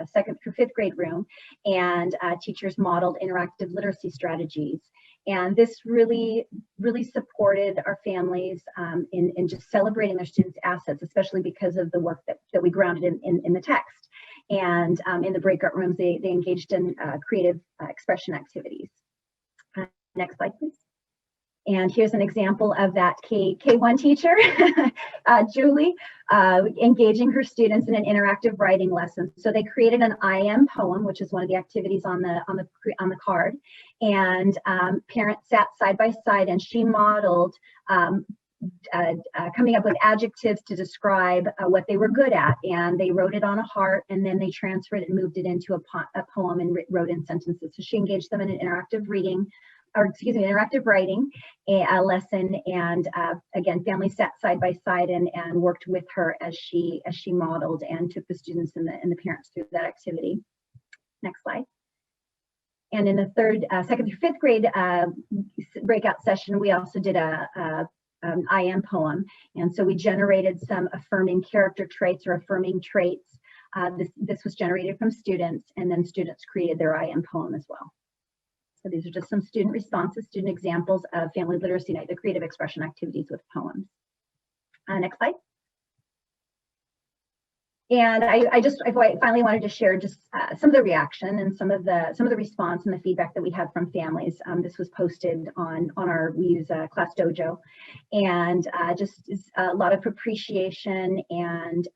second through fifth grade room, and teachers modeled interactive literacy strategies. And this really, really supported our families in just celebrating their students' assets, especially because of the work that we grounded in the text. And in the breakout rooms, they engaged in creative expression activities. Next slide, please. And here's an example of that K1 teacher, Julie, engaging her students in an interactive writing lesson. So they created an I am poem, which is one of the activities on the card. And parents sat side by side, and she modeled coming up with adjectives to describe what they were good at. And they wrote it on a heart, and then they transferred it and moved it into a poem and wrote in sentences. So she engaged them in an interactive interactive writing lesson, and again, families sat side by side and worked with her as she modeled and took the students and the parents through that activity. Next slide. And in the second through fifth grade breakout session, we also did I am poem, and so we generated some affirming character traits or affirming traits. This was generated from students, and then students created their I am poem as well. So these are just some student responses, student examples of Family Literacy Night, the creative expression activities with poems. Next slide. And I finally wanted to share just some of the reaction and some of the response and the feedback that we had from families. This was posted on we use Class Dojo, and just a lot of appreciation, and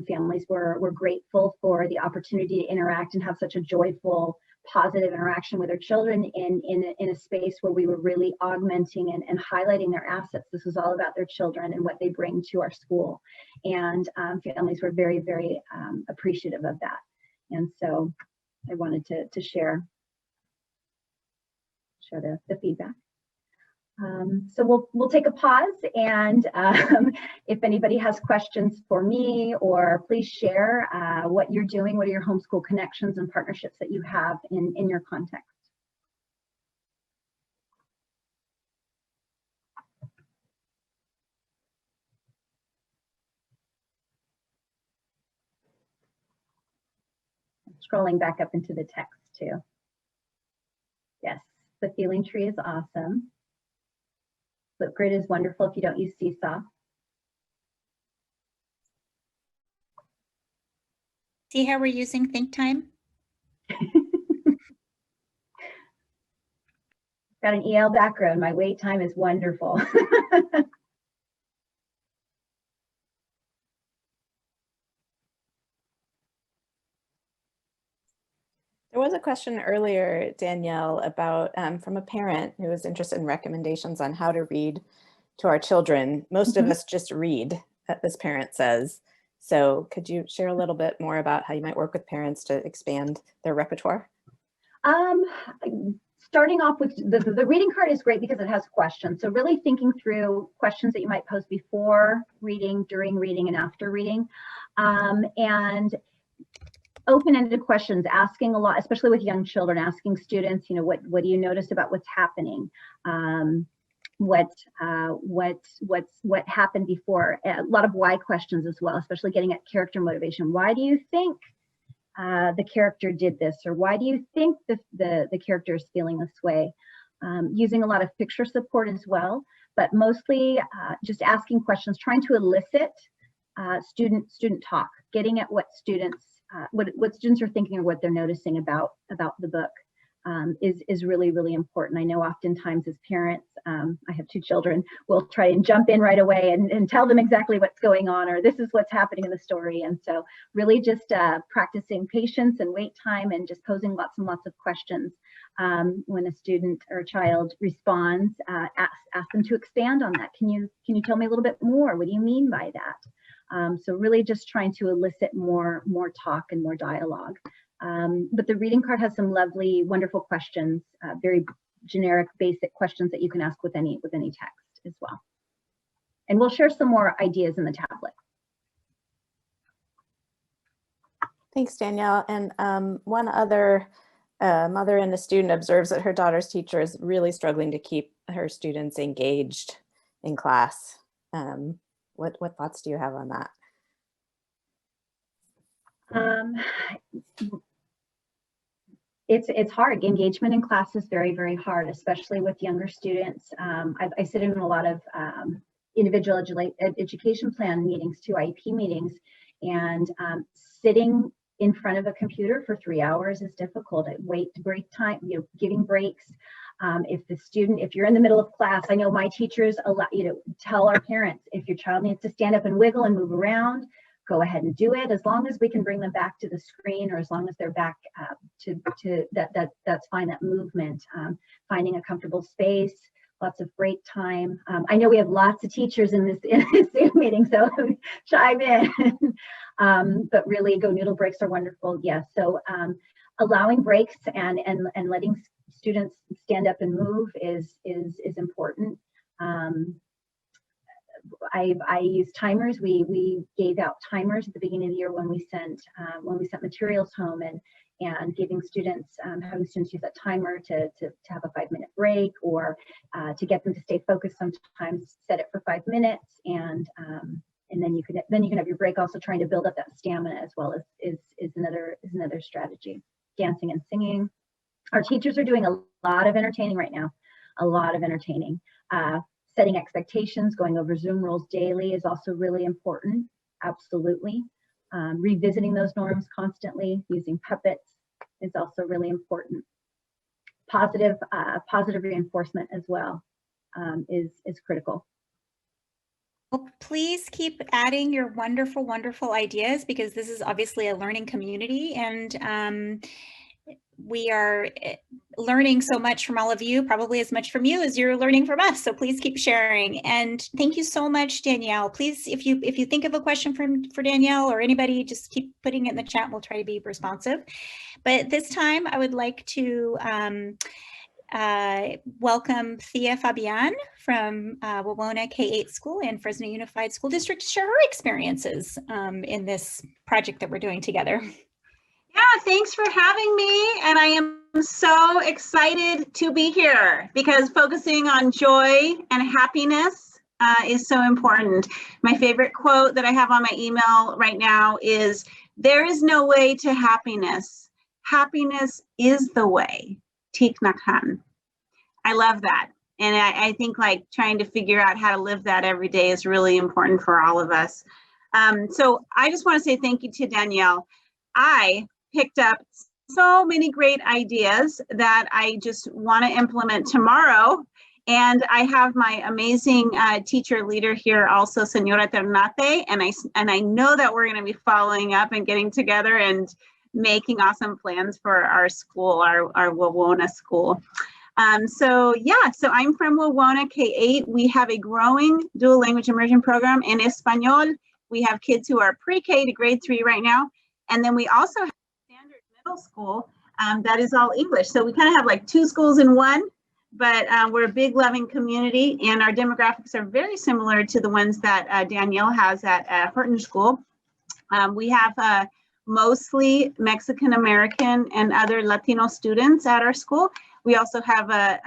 families were grateful for the opportunity to interact and have such a joyful, positive interaction with their children in a space where we were really augmenting and highlighting their assets. This was all about their children and what they bring to our school, and families were very, very appreciative of that. And so I wanted to share the feedback. So we'll take a pause, and if anybody has questions for me, or please share what you're doing, what are your homeschool connections and partnerships that you have in your context. I'm scrolling back up into the text too. Yes, the feeling tree is awesome. Flipgrid is wonderful if you don't use Seesaw. See how we're using Think Time? Got an EL background. My wait time is wonderful. There was a question earlier, Danielle, about from a parent who was interested in recommendations on how to read to our children. Most of us just read, this parent says. So could you share a little bit more about how you might work with parents to expand their repertoire? Starting off with the reading card is great because it has questions. So really thinking through questions that you might pose before reading, during reading, and after reading. And open-ended questions, asking a lot, especially with young children, asking students, you know, what do you notice about what's happening? What happened before? A lot of why questions as well, especially getting at character motivation. Why do you think the character did this, or why do you think the character is feeling this way? Using a lot of picture support as well, but mostly just asking questions, trying to elicit student talk, getting at what students are thinking or what they're noticing about the book. Is really, really important. I know oftentimes as parents, I have 2 children, we'll try and jump in right away and tell them exactly what's going on, or this is what's happening in the story. And so really just practicing patience and wait time, and just posing lots and lots of questions. When a student or a child responds, ask them to expand on that. Can you tell me a little bit more? What do you mean by that? So really just trying to elicit more talk and more dialogue. But the reading card has some lovely, wonderful questions, very generic, basic questions that you can ask with any text as well. And we'll share some more ideas in the tablet. Thanks, Danielle. And one other mother and a student observes that her daughter's teacher is really struggling to keep her students engaged in class. What thoughts do you have on that? It's hard. Engagement in class is very, very hard, especially with younger students. I sit in a lot of individual education plan meetings, too, IEP meetings, and sitting in front of a computer for 3 hours is difficult. Break time, giving breaks. If you're in the middle of class, I know my teachers tell our parents, if your child needs to stand up and wiggle and move around, go ahead and do it, as long as we can bring them back to the screen, or as long as they're back that's fine, that movement. Finding a comfortable space, lots of break time. I know we have lots of teachers in this Zoom meeting, so chime in. But really, go noodle breaks are wonderful. Yes, so allowing breaks and letting students stand up and move is important. I use timers. We gave out timers at the beginning of the year when we sent materials home, and giving students, having students use that timer to have a 5-minute break, or to get them to stay focused. Sometimes set it for 5 minutes, and then you can have your break. Also trying to build up that stamina as well is another strategy. Dancing and singing. Our teachers are doing a lot of entertaining right now. A lot of entertaining. Setting expectations, going over Zoom rules daily is also really important. Absolutely. Revisiting those norms constantly, using puppets is also really important. Positive reinforcement as well is critical. Well, please keep adding your wonderful, wonderful ideas, because this is obviously a learning community, and we are learning so much from all of you, probably as much from you as you're learning from us. So please keep sharing. And thank you so much, Danielle. Please, if you think of a question for Danielle or anybody, just keep putting it in the chat. We'll try to be responsive. But this time I would like to welcome Thea Fabian from Wawona K-8 School and Fresno Unified School District to share her experiences in this project that we're doing together. Yeah, thanks for having me. And I am so excited to be here because focusing on joy and happiness is so important. My favorite quote that I have on my email right now is, "There is no way to happiness. Happiness is the way." Thich Nhat Hanh. I love that. And I think like trying to figure out how to live that every day is really important for all of us. So I just want to say thank you to Danielle. I picked up so many great ideas that I just want to implement tomorrow. And I have my amazing teacher leader here also, Senora Ternate, and I know that we're going to be following up and getting together and making awesome plans for our school, our Wawona school. So I'm from Wawona K-8. We have a growing dual language immersion program in Espanol. We have kids who are pre-K to grade 3 right now. And then we also have standard middle school that is all English. So we kind of have like 2 schools in one, but we're a big loving community, and our demographics are very similar to the ones that Danielle has at Horton School. We have mostly Mexican American and other Latino students at our school. We also have a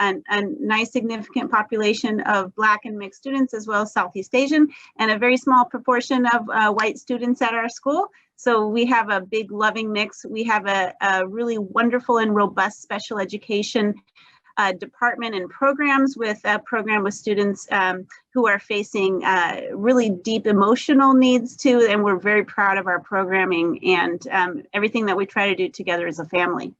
nice significant population of Black and mixed students, as well as Southeast Asian, and a very small proportion of white students at our school. So we have a big loving mix. We have a really wonderful and robust special education department and programs with a program with students who are facing really deep emotional needs too. And we're very proud of our programming and everything that we try to do together as a family.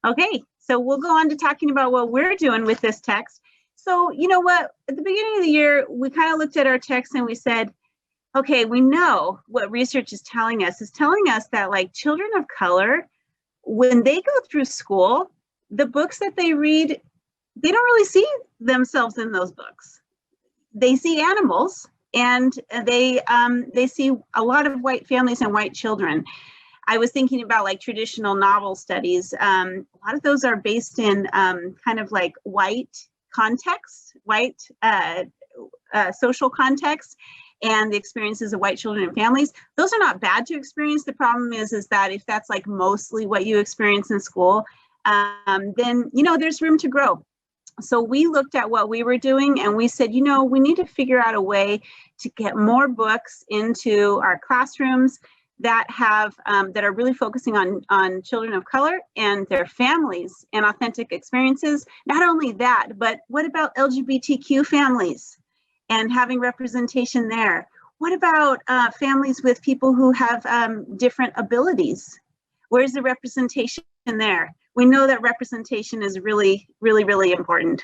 Okay, so we'll go on to talking about what we're doing with this text. So you know what, at the beginning of the year, we kind of looked at our text and we said, okay, we know what research is telling us that like children of color, when they go through school, the books that they read, they don't really see themselves in those books. They see animals, and they see a lot of white families and white children. I was thinking about like traditional novel studies. A lot of those are based in kind of like white context, white social context, and the experiences of white children and families. Those are not bad to experience. The problem is that if that's like mostly what you experience in school, then, you know, there's room to grow. So we looked at what we were doing and we said, you know, we need to figure out a way to get more books into our classrooms that have that are really focusing on children of color and their families and authentic experiences. Not only that, but what about LGBTQ families and having representation there? What about families with people who have different abilities? Where's the representation there? We know that representation is really, really, really important.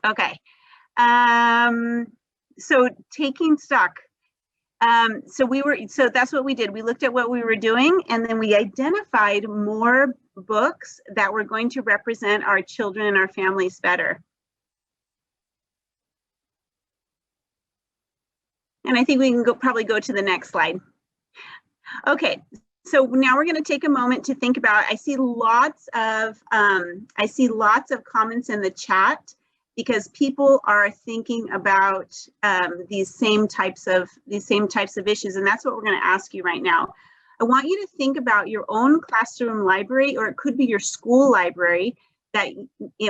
Okay, so taking stock. So that's what we did. We looked at what we were doing, and then we identified more books that were going to represent our children and our families better. And I think we can probably go to the next slide. Okay, so now we're going to take a moment to think about, I see lots of comments in the chat because people are thinking about these same types of issues, and that's what we're going to ask you right now. I want you to think about your own classroom library, or it could be your school library that,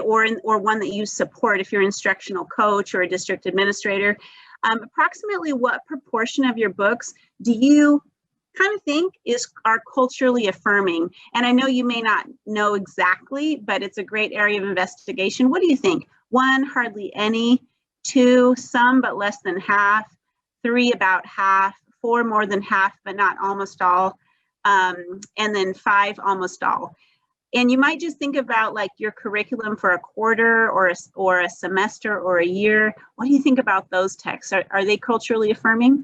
or one that you support if you're an instructional coach or a district administrator. Approximately what proportion of your books do you kind of think are culturally affirming? And I know you may not know exactly, but it's a great area of investigation. What do you think? 1, hardly any, 2, some but less than half, 3, about half, 4, more than half but not almost all, and then 5, almost all. And you might just think about like your curriculum for a quarter or a semester or a year. What do you think about those texts? Are they culturally affirming?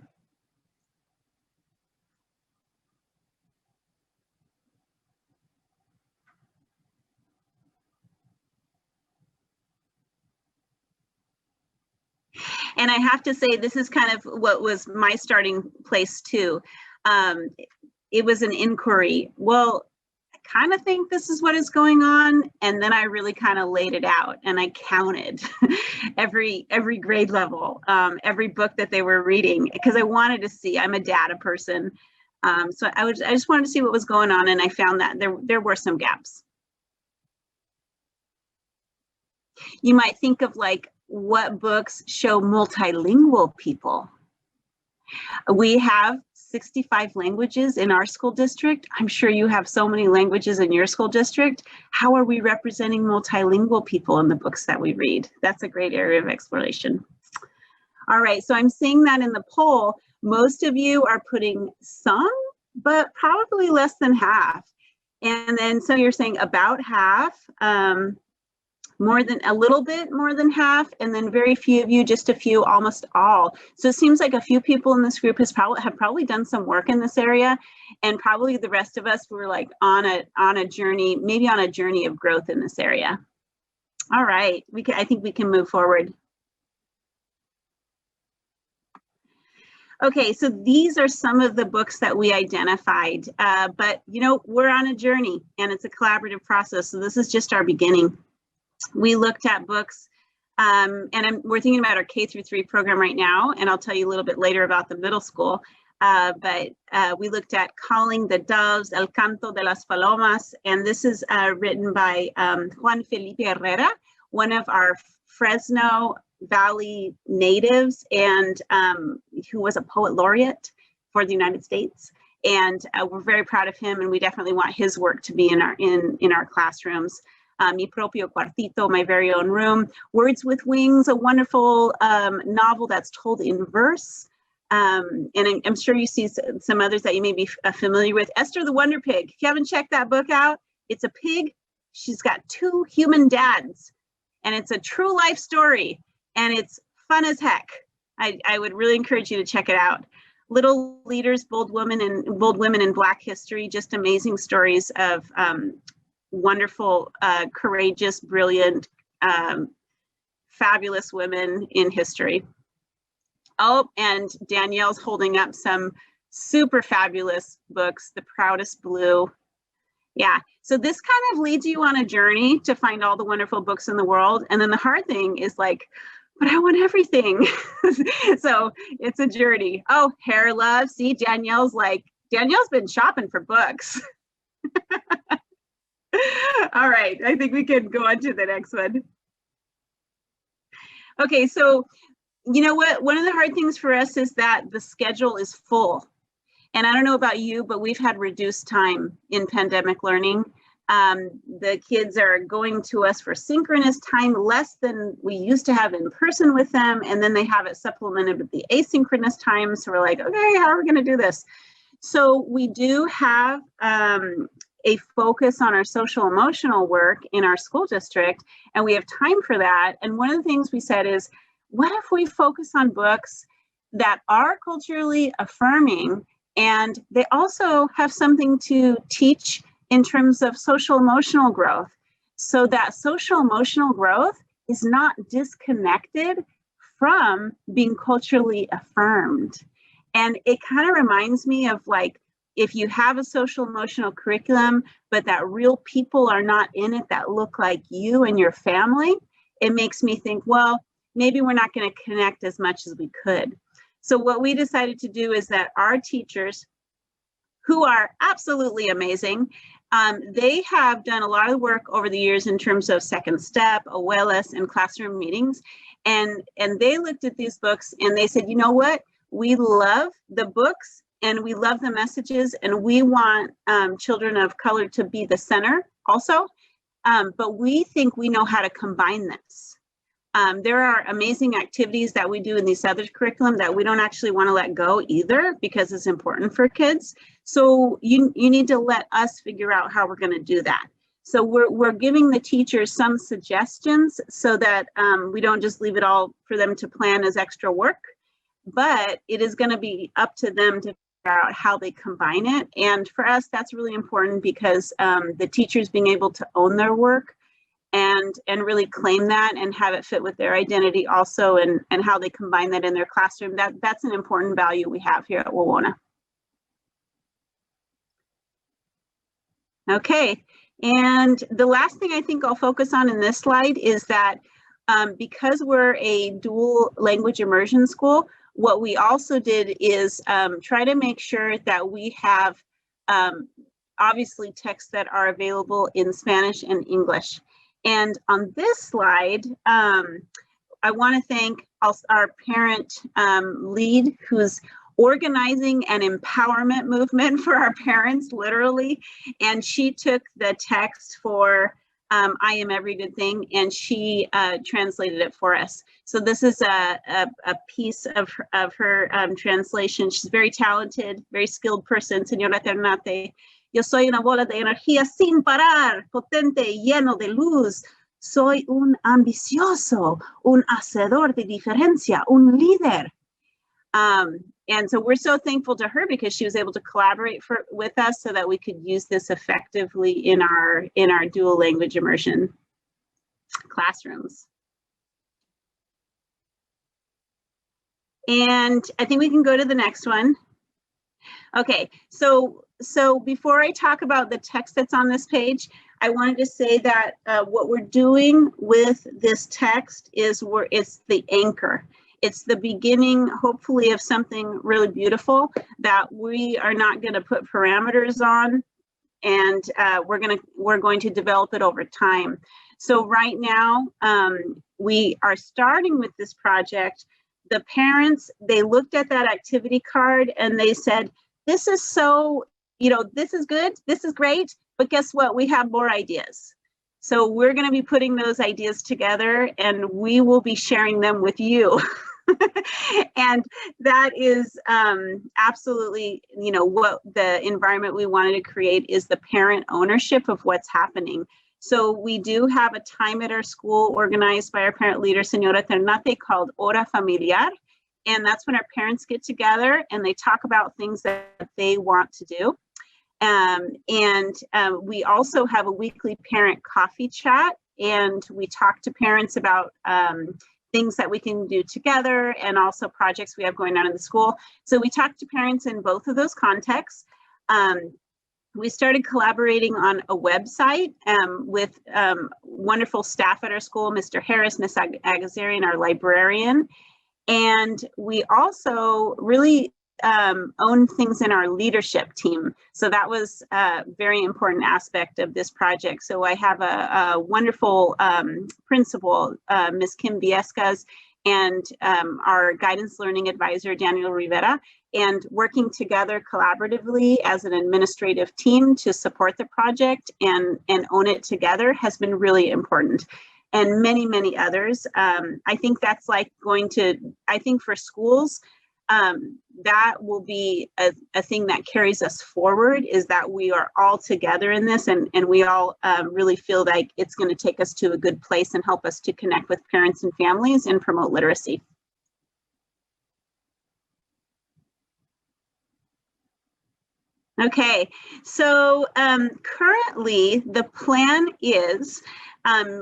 And I have to say, this is kind of what was my starting place too. It was an inquiry. Well, I kind of think this is what is going on. And then I really kind of laid it out and I counted every grade level, every book that they were reading, because I wanted to see. I'm a data person. So I just wanted to see what was going on, and I found that there were some gaps. You might think of like, what books show multilingual people? We have 65 languages in our school district. I'm sure you have so many languages in your school district. How are we representing multilingual people in the books that we read? That's a great area of exploration. All right, so I'm seeing that in the poll, most of you are putting some, but probably less than half. And then so you're saying about half, more than a little bit more than half, and then very few of you, just a few, almost all. So it seems like a few people in this group have probably done some work in this area, and probably the rest of us were like on a journey, maybe on a journey of growth in this area. All right, I think we can move forward. Okay, so these are some of the books that we identified, but you know, we're on a journey and it's a collaborative process. So this is just our beginning. We looked at books, and we're thinking about our K-3 program right now, and I'll tell you a little bit later about the middle school. But we looked at Calling the Doves, El Canto de las Palomas, and this is written by Juan Felipe Herrera, one of our Fresno Valley natives, and who was a poet laureate for the United States. And we're very proud of him, and we definitely want his work to be in our classrooms. Mi propio cuartito, my very own room. Words with Wings, a wonderful novel that's told in verse. And I'm sure you see some others that you may be familiar with. Esther the Wonder Pig. If you haven't checked that book out, it's a pig. She's got 2 human dads, and it's a true life story, and it's fun as heck. I would really encourage you to check it out. Little Leaders, Bold Women in Black History, just amazing stories of wonderful, courageous, brilliant, fabulous women in history. Oh, and Danielle's holding up some super fabulous books, The Proudest Blue. Yeah, so this kind of leads you on a journey to find all the wonderful books in the world. And then the hard thing is like, but I want everything. So it's a journey. Oh, Hair Love. See, Danielle's been shopping for books. All right, I think we can go on to the next one. Okay, so you know what? One of the hard things for us is that the schedule is full. And I don't know about you, but we've had reduced time in pandemic learning. The kids are going to us for synchronous time, less than we used to have in person with them. And then they have it supplemented with the asynchronous time. So we're like, okay, how are we going to do this? So we do have a focus on our social emotional work in our school district, and we have time for that. And one of the things we said is, what if we focus on books that are culturally affirming, and they also have something to teach in terms of social emotional growth, so that social emotional growth is not disconnected from being culturally affirmed. And it kind of reminds me of like, if you have a social emotional curriculum, but that real people are not in it that look like you and your family, it makes me think, well, maybe we're not going to connect as much as we could. So what we decided to do is that our teachers, who are absolutely amazing, they have done a lot of work over the years in terms of Second Step, Abuelas, and classroom meetings. And they looked at these books and they said, you know what? We love the books and we love the messages, and we want children of color to be the center also. But we think we know how to combine this. There are amazing activities that we do in these other curriculum that we don't actually want to let go either, because it's important for kids. So you need to let us figure out how we're going to do that. So we're giving the teachers some suggestions so that we don't just leave it all for them to plan as extra work, but it is going to be up to them to figure out how they combine it. And for us, that's really important, because the teachers being able to own their work and really claim that and have it fit with their identity also, and how they combine that in their classroom, that's an important value we have here at Wawona. Okay, and the last thing I think I'll focus on in this slide is that because we're a dual language immersion school, what we also did is try to make sure that we have obviously texts that are available in Spanish and English. And on this slide, I want to thank our parent lead, who's organizing an empowerment movement for our parents, literally. And she took the text for I Am Every Good Thing, and she translated it for us. So this is a piece of her translation. She's very talented, very skilled person, Señora Ternate. Yo soy una bola de energía sin parar, potente y lleno de luz. Soy un ambicioso, un hacedor de diferencia, un líder. And so we're so thankful to her, because she was able to collaborate with us so that we could use this effectively in our dual language immersion classrooms. And I think we can go to the next one. Okay, so before I talk about the text that's on this page, I wanted to say that what we're doing with this text is it's the anchor. It's the beginning, hopefully, of something really beautiful that we are not going to put parameters on, and we're going to develop it over time. So right now, we are starting with this project. The parents, they looked at that activity card and they said, this is so, this is good, this is great, but guess what? We have more ideas. So we're going to be putting those ideas together, and we will be sharing them with you. And that is absolutely, what the environment we wanted to create is the parent ownership of what's happening. So we do have a time at our school organized by our parent leader, Señora Ternate, called Hora Familiar. And that's when our parents get together and they talk about things that they want to do. We also have a weekly parent coffee chat, and we talk to parents about things that we can do together, and also projects we have going on in the school. So we talk to parents in both of those contexts. We started collaborating on a website with wonderful staff at our school, Mr. Harris, Ms. Agazarian, our librarian. And we also really own things in our leadership team. So that was a very important aspect of this project. So I have a wonderful principal, Ms. Kim Viescas, and our guidance learning advisor, Daniel Rivera, and working together collaboratively as an administrative team to support the project and own it together has been really important. And many, many others. I think that's like I think for schools, that will be a thing that carries us forward, is that we are all together in this, and we all really feel like it's going to take us to a good place and help us to connect with parents and families and promote literacy. Okay, so currently the plan is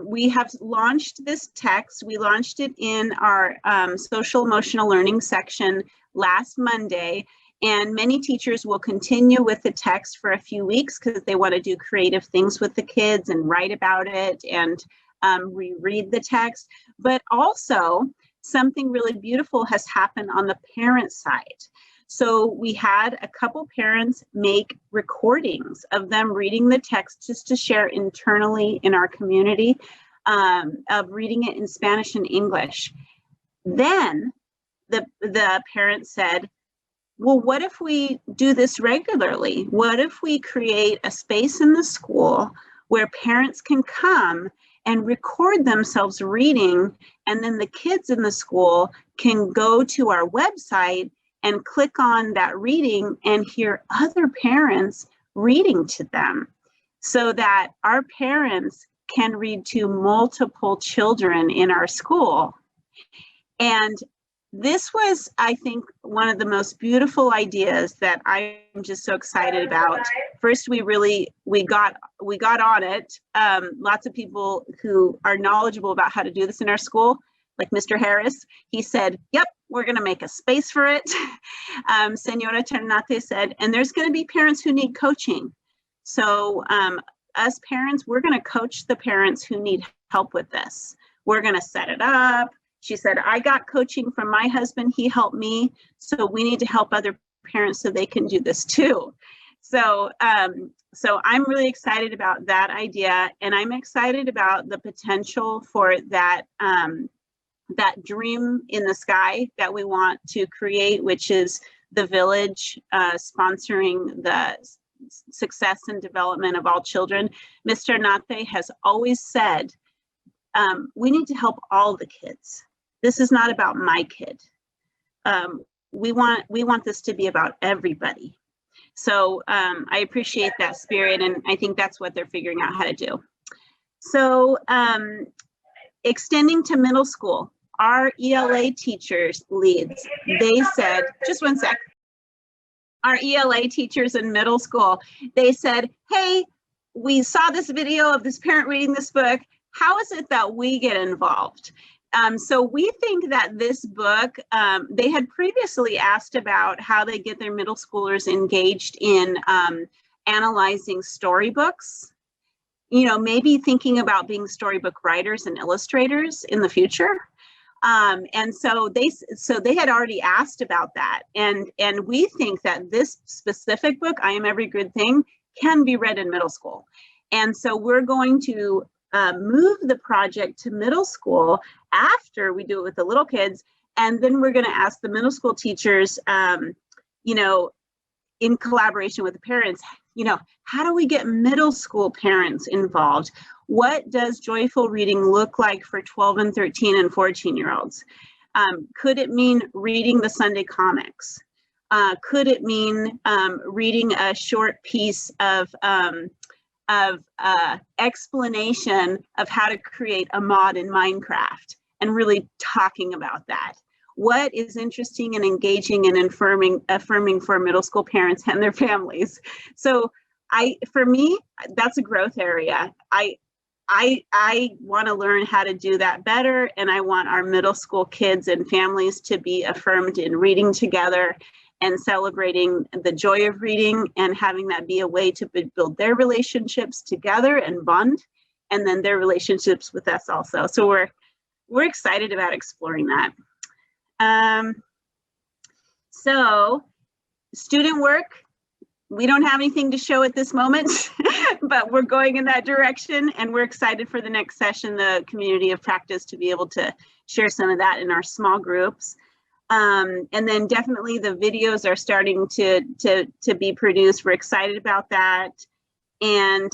we have launched this text. We launched it in our social emotional learning section last Monday, and many teachers will continue with the text for a few weeks because they want to do creative things with the kids and write about it and reread the text. But also something really beautiful has happened on the parent side. So we had a couple parents make recordings of them reading the text just to share internally in our community, of reading it in Spanish and English. Then the parents said, well, what if we do this regularly? What if we create a space in the school where parents can come and record themselves reading. And then the kids in the school can go to our website and click on that reading and hear other parents reading to them, so that our parents can read to multiple children in our school. And this was, I think, one of the most beautiful ideas that I'm just so excited about. First, we got on it. Lots of people who are knowledgeable about how to do this in our school, like Mr. Harris, he said, yep, we're going to make a space for it. Senora Ternate said, and there's going to be parents who need coaching. So us parents, we're going to coach the parents who need help with this. We're going to set it up. She said, I got coaching from my husband. He helped me. So we need to help other parents so they can do this too. So, so I'm really excited about that idea. And I'm excited about the potential for that, that dream in the sky that we want to create, which is the village sponsoring the success and development of all children. Mr. Nate has always said, we need to help all the kids. This is not about my kid. We want this to be about everybody. So I appreciate that spirit, and I think that's what they're figuring out how to do. So extending to middle school, our ELA teachers leads, they said, just one sec. Our ELA teachers in middle school, they said, hey, we saw this video of this parent reading this book. How is it that we get involved? So we think that this book, they had previously asked about how they get their middle schoolers engaged in analyzing storybooks, you know, maybe thinking about being storybook writers and illustrators in the future. And so they had already asked about that. And we think that this specific book, I Am Every Good Thing, can be read in middle school. And so we're going to move the project to middle school after we do it with the little kids. And then we're going to ask the middle school teachers, you know, in collaboration with the parents, you know, how do we get middle school parents involved? What does joyful reading look like for 12 and 13 and 14-year-olds? Could it mean reading the Sunday comics? Could it mean reading a short piece of explanation of how to create a mod in Minecraft and really talking about that? What is interesting and engaging and affirming for middle school parents and their families? So for me, that's a growth area. I want to learn how to do that better, and I want our middle school kids and families to be affirmed in reading together and celebrating the joy of reading and having that be a way to build their relationships together and bond, and then their relationships with us also. So we're excited about exploring that. So student work, we don't have anything to show at this moment, but we're going in that direction, and we're excited for the next session, the community of practice, to be able to share some of that in our small groups. And then definitely the videos are starting to be produced. We're excited about that. And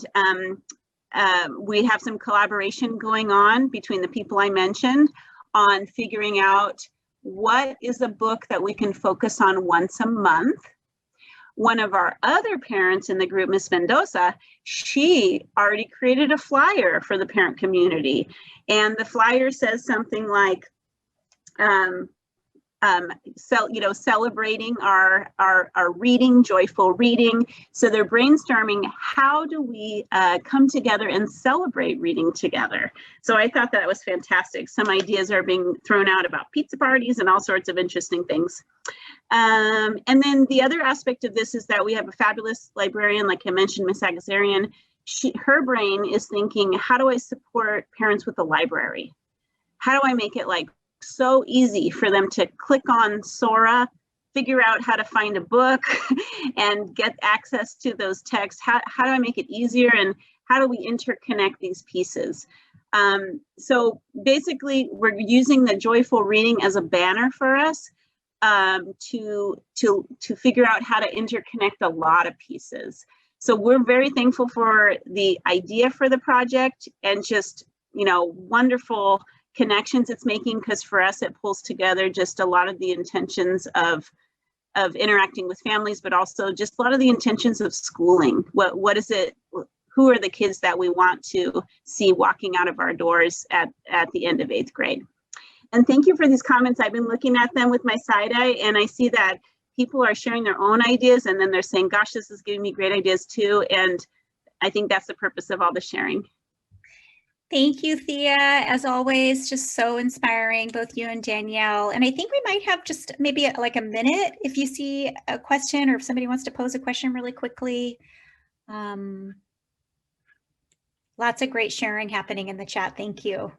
we have some collaboration going on between the people I mentioned on figuring out what is a book that we can focus on once a month. One of our other parents in the group, Ms. Mendoza, she already created a flyer for the parent community. And the flyer says something like, celebrating our reading, joyful reading. So they're brainstorming, how do we come together and celebrate reading together? So I thought that was fantastic. Some ideas are being thrown out about pizza parties and all sorts of interesting things. And then the other aspect of this is that we have a fabulous librarian, like I mentioned, Ms. Agazarian. Her brain is thinking, how do I support parents with a library? How do I make it like so easy for them to click on Sora, figure out how to find a book and get access to those texts? How do I make it easier, and how do we interconnect these pieces? So basically, we're using the joyful reading as a banner for us to figure out how to interconnect a lot of pieces. So we're very thankful for the idea for the project, and just wonderful connections it's making, because for us it pulls together just a lot of the intentions of interacting with families, but also just a lot of the intentions of schooling. What is it? Who are the kids that we want to see walking out of our doors at the end of 8th grade? And thank you for these comments. I've been looking at them with my side eye, and I see that people are sharing their own ideas, and then they're saying, gosh, this is giving me great ideas too. And I think that's the purpose of all the sharing. Thank you, Thea. As always, just so inspiring, both you and Danielle. And I think we might have just maybe like a minute if you see a question, or if somebody wants to pose a question really quickly. Lots of great sharing happening in the chat. Thank you.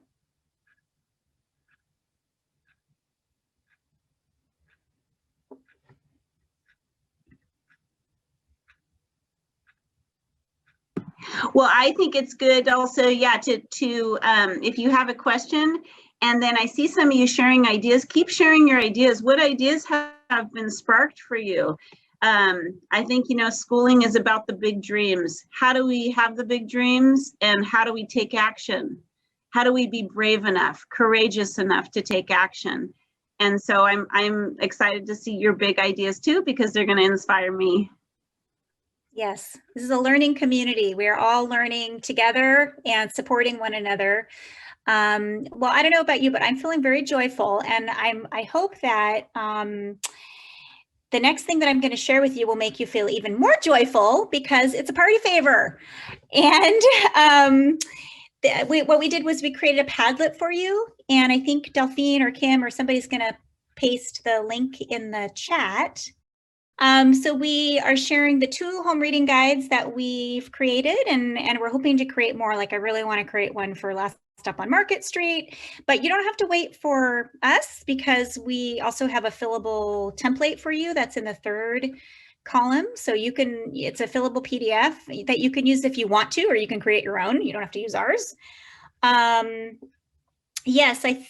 Well, I think it's good also, yeah, to if you have a question, and then I see some of you sharing ideas, keep sharing your ideas. What ideas have been sparked for you? I think, schooling is about the big dreams. How do we have the big dreams, and how do we take action? How do we be brave enough, courageous enough to take action? And so I'm excited to see your big ideas too, because they're going to inspire me. Yes, this is a learning community. We are all learning together and supporting one another. Well, I don't know about you, but I'm feeling very joyful, and I hope that the next thing that I'm going to share with you will make you feel even more joyful, because it's a party favor. And what we did was we created a Padlet for you, and I think Delphine or Kim or somebody's going to paste the link in the chat. So we are sharing the 2 home reading guides that we've created, and we're hoping to create more. Like, I really want to create one for Last Stop on Market Street, but you don't have to wait for us, because we also have a fillable template for you that's in the 3rd column. So it's a fillable PDF that you can use if you want to, or you can create your own. You don't have to use ours. Yes, I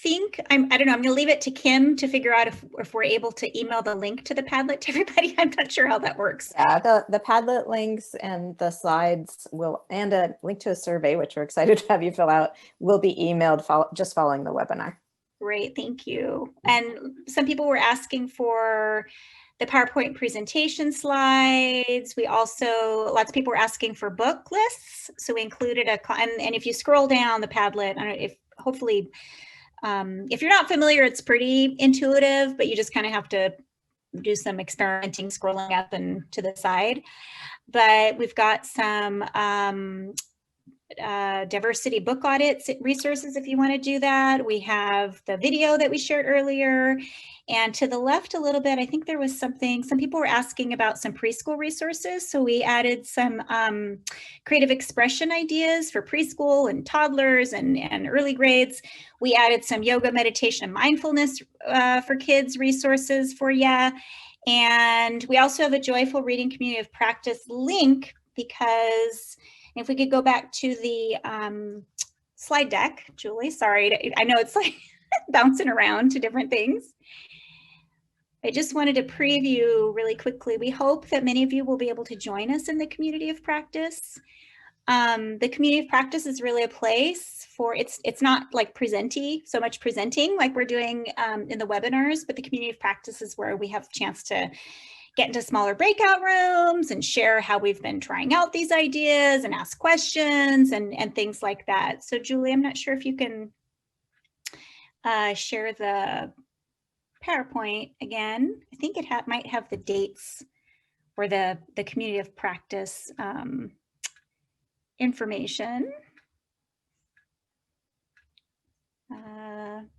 think I don't know, I'm going to leave it to Kim to figure out if we're able to email the link to the Padlet to everybody. I'm not sure how that works. Yeah, the Padlet links and the slides and a link to a survey, which we're excited to have you fill out, will be emailed just following the webinar. Great, thank you. And some people were asking for the PowerPoint presentation slides. We also, lots of people were asking for book lists. So we included and if you scroll down the Padlet, I don't know if hopefully, if you're not familiar, it's pretty intuitive, but you just kind of have to do some experimenting, scrolling up and to the side. But we've got some diversity book audits resources if you want to do that. We have the video that we shared earlier. And to the left a little bit, I think there was some people were asking about some preschool resources. So we added some creative expression ideas for preschool and toddlers and early grades. We added some yoga, meditation, and mindfulness for kids resources for you. And we also have a joyful reading community of practice link, because if we could go back to the slide deck, Julie, sorry, I know it's like bouncing around to different things. I just wanted to preview really quickly. We hope that many of you will be able to join us in the community of practice. The community of practice is really a place for, it's not like so much presenting like we're doing in the webinars, but the community of practice is where we have a chance to get into smaller breakout rooms and share how we've been trying out these ideas and ask questions and things like that. So Julie, I'm not sure if you can share the PowerPoint again. I think it might have the dates or the community of practice information.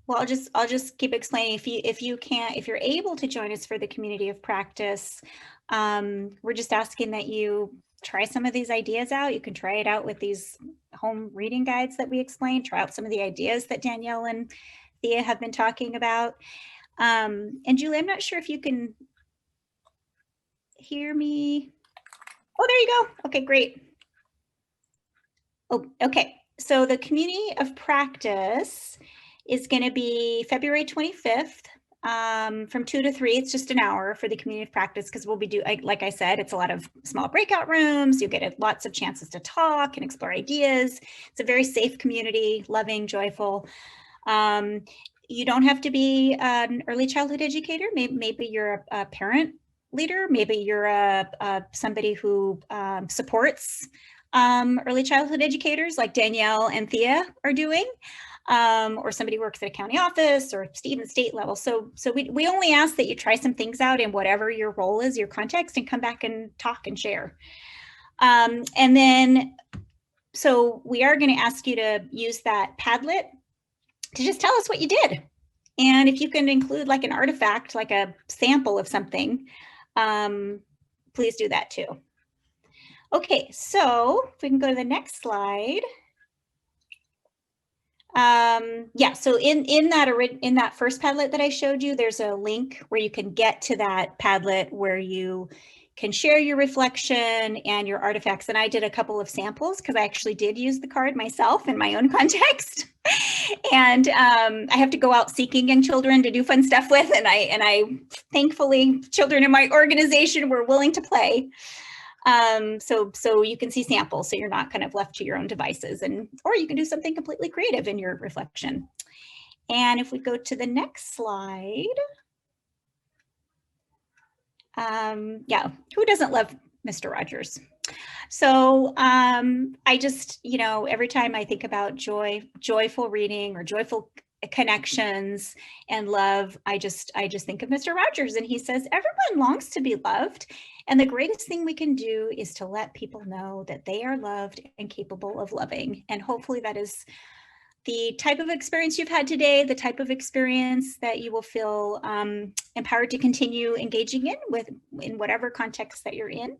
Well, I'll just keep explaining. If you're able to join us for the community of practice, we're just asking that you try some of these ideas out. You can try it out with these home reading guides that we explained. Try out some of the ideas that Danielle and Thea have been talking about. And Julie, I'm not sure if you can hear me. Oh, there you go. Okay, great. Oh, okay. So the community of practice is going to be February 25th from 2 to 3. It's just an hour for the community of practice because we'll be like I said, it's a lot of small breakout rooms. You get lots of chances to talk and explore ideas. It's a very safe community, loving, joyful. You don't have to be an early childhood educator. Maybe you're a parent leader. Maybe you're somebody who supports early childhood educators like Danielle and Thea are doing. Or somebody who works at a county office or even state level. So we only ask that you try some things out in whatever your role is, your context, and come back and talk and share. And then, so we are going to ask you to use that Padlet to just tell us what you did. And if you can include like an artifact, like a sample of something, please do that too. Okay, so if we can go to the next slide. Yeah, so in that first Padlet that I showed you, there's a link where you can get to that Padlet where you can share your reflection and your artifacts. And I did a couple of samples because I actually did use the card myself in my own context. And I have to go out seeking young children to do fun stuff with. And I thankfully, children in my organization were willing to play. So you can see samples, so you're not kind of left to your own devices, or you can do something completely creative in your reflection. And if we go to the next slide, yeah, who doesn't love Mr. Rogers? So I just, every time I think about joyful reading or joyful connections and love, I just think of Mr. Rogers, and he says, everyone longs to be loved. And the greatest thing we can do is to let people know that they are loved and capable of loving. And hopefully that is the type of experience you've had today, the type of experience that you will feel empowered to continue engaging in whatever context that you're in.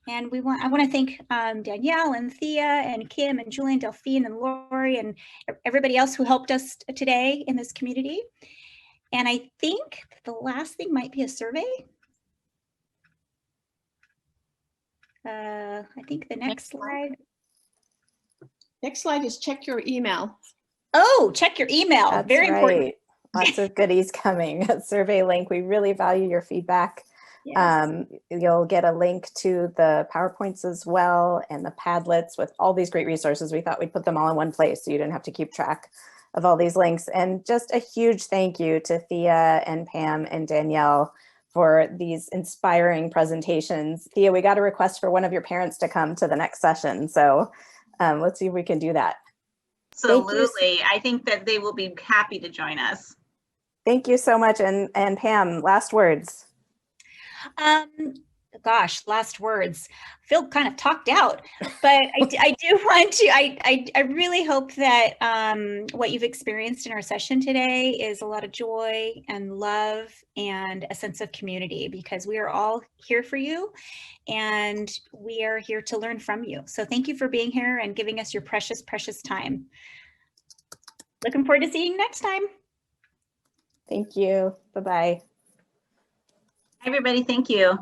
And I want to thank Danielle and Thea and Kim and Julian, Delphine and Lori and everybody else who helped us today in this community. And I think the last thing might be a survey. I think the next slide. Next slide is check your email. Oh, check your email. That's very important. Lots of goodies coming. A survey link. We really value your feedback. Yes. You'll get a link to the PowerPoints as well and the Padlets with all these great resources. We thought we'd put them all in one place so you didn't have to keep track of all these links. And just a huge thank you to Thea and Pam and Danielle for these inspiring presentations. Thea, we got a request for one of your parents to come to the next session. So let's see if we can do that. Absolutely. I think that they will be happy to join us. Thank you so much. And Pam, last words. Gosh, last words. I feel kind of talked out, but I do want to, I really hope that what you've experienced in our session today is a lot of joy and love and a sense of community, because we are all here for you and we are here to learn from you. So thank you for being here and giving us your precious, precious time. Looking forward to seeing you next time. Thank you. Bye-bye. Everybody, thank you.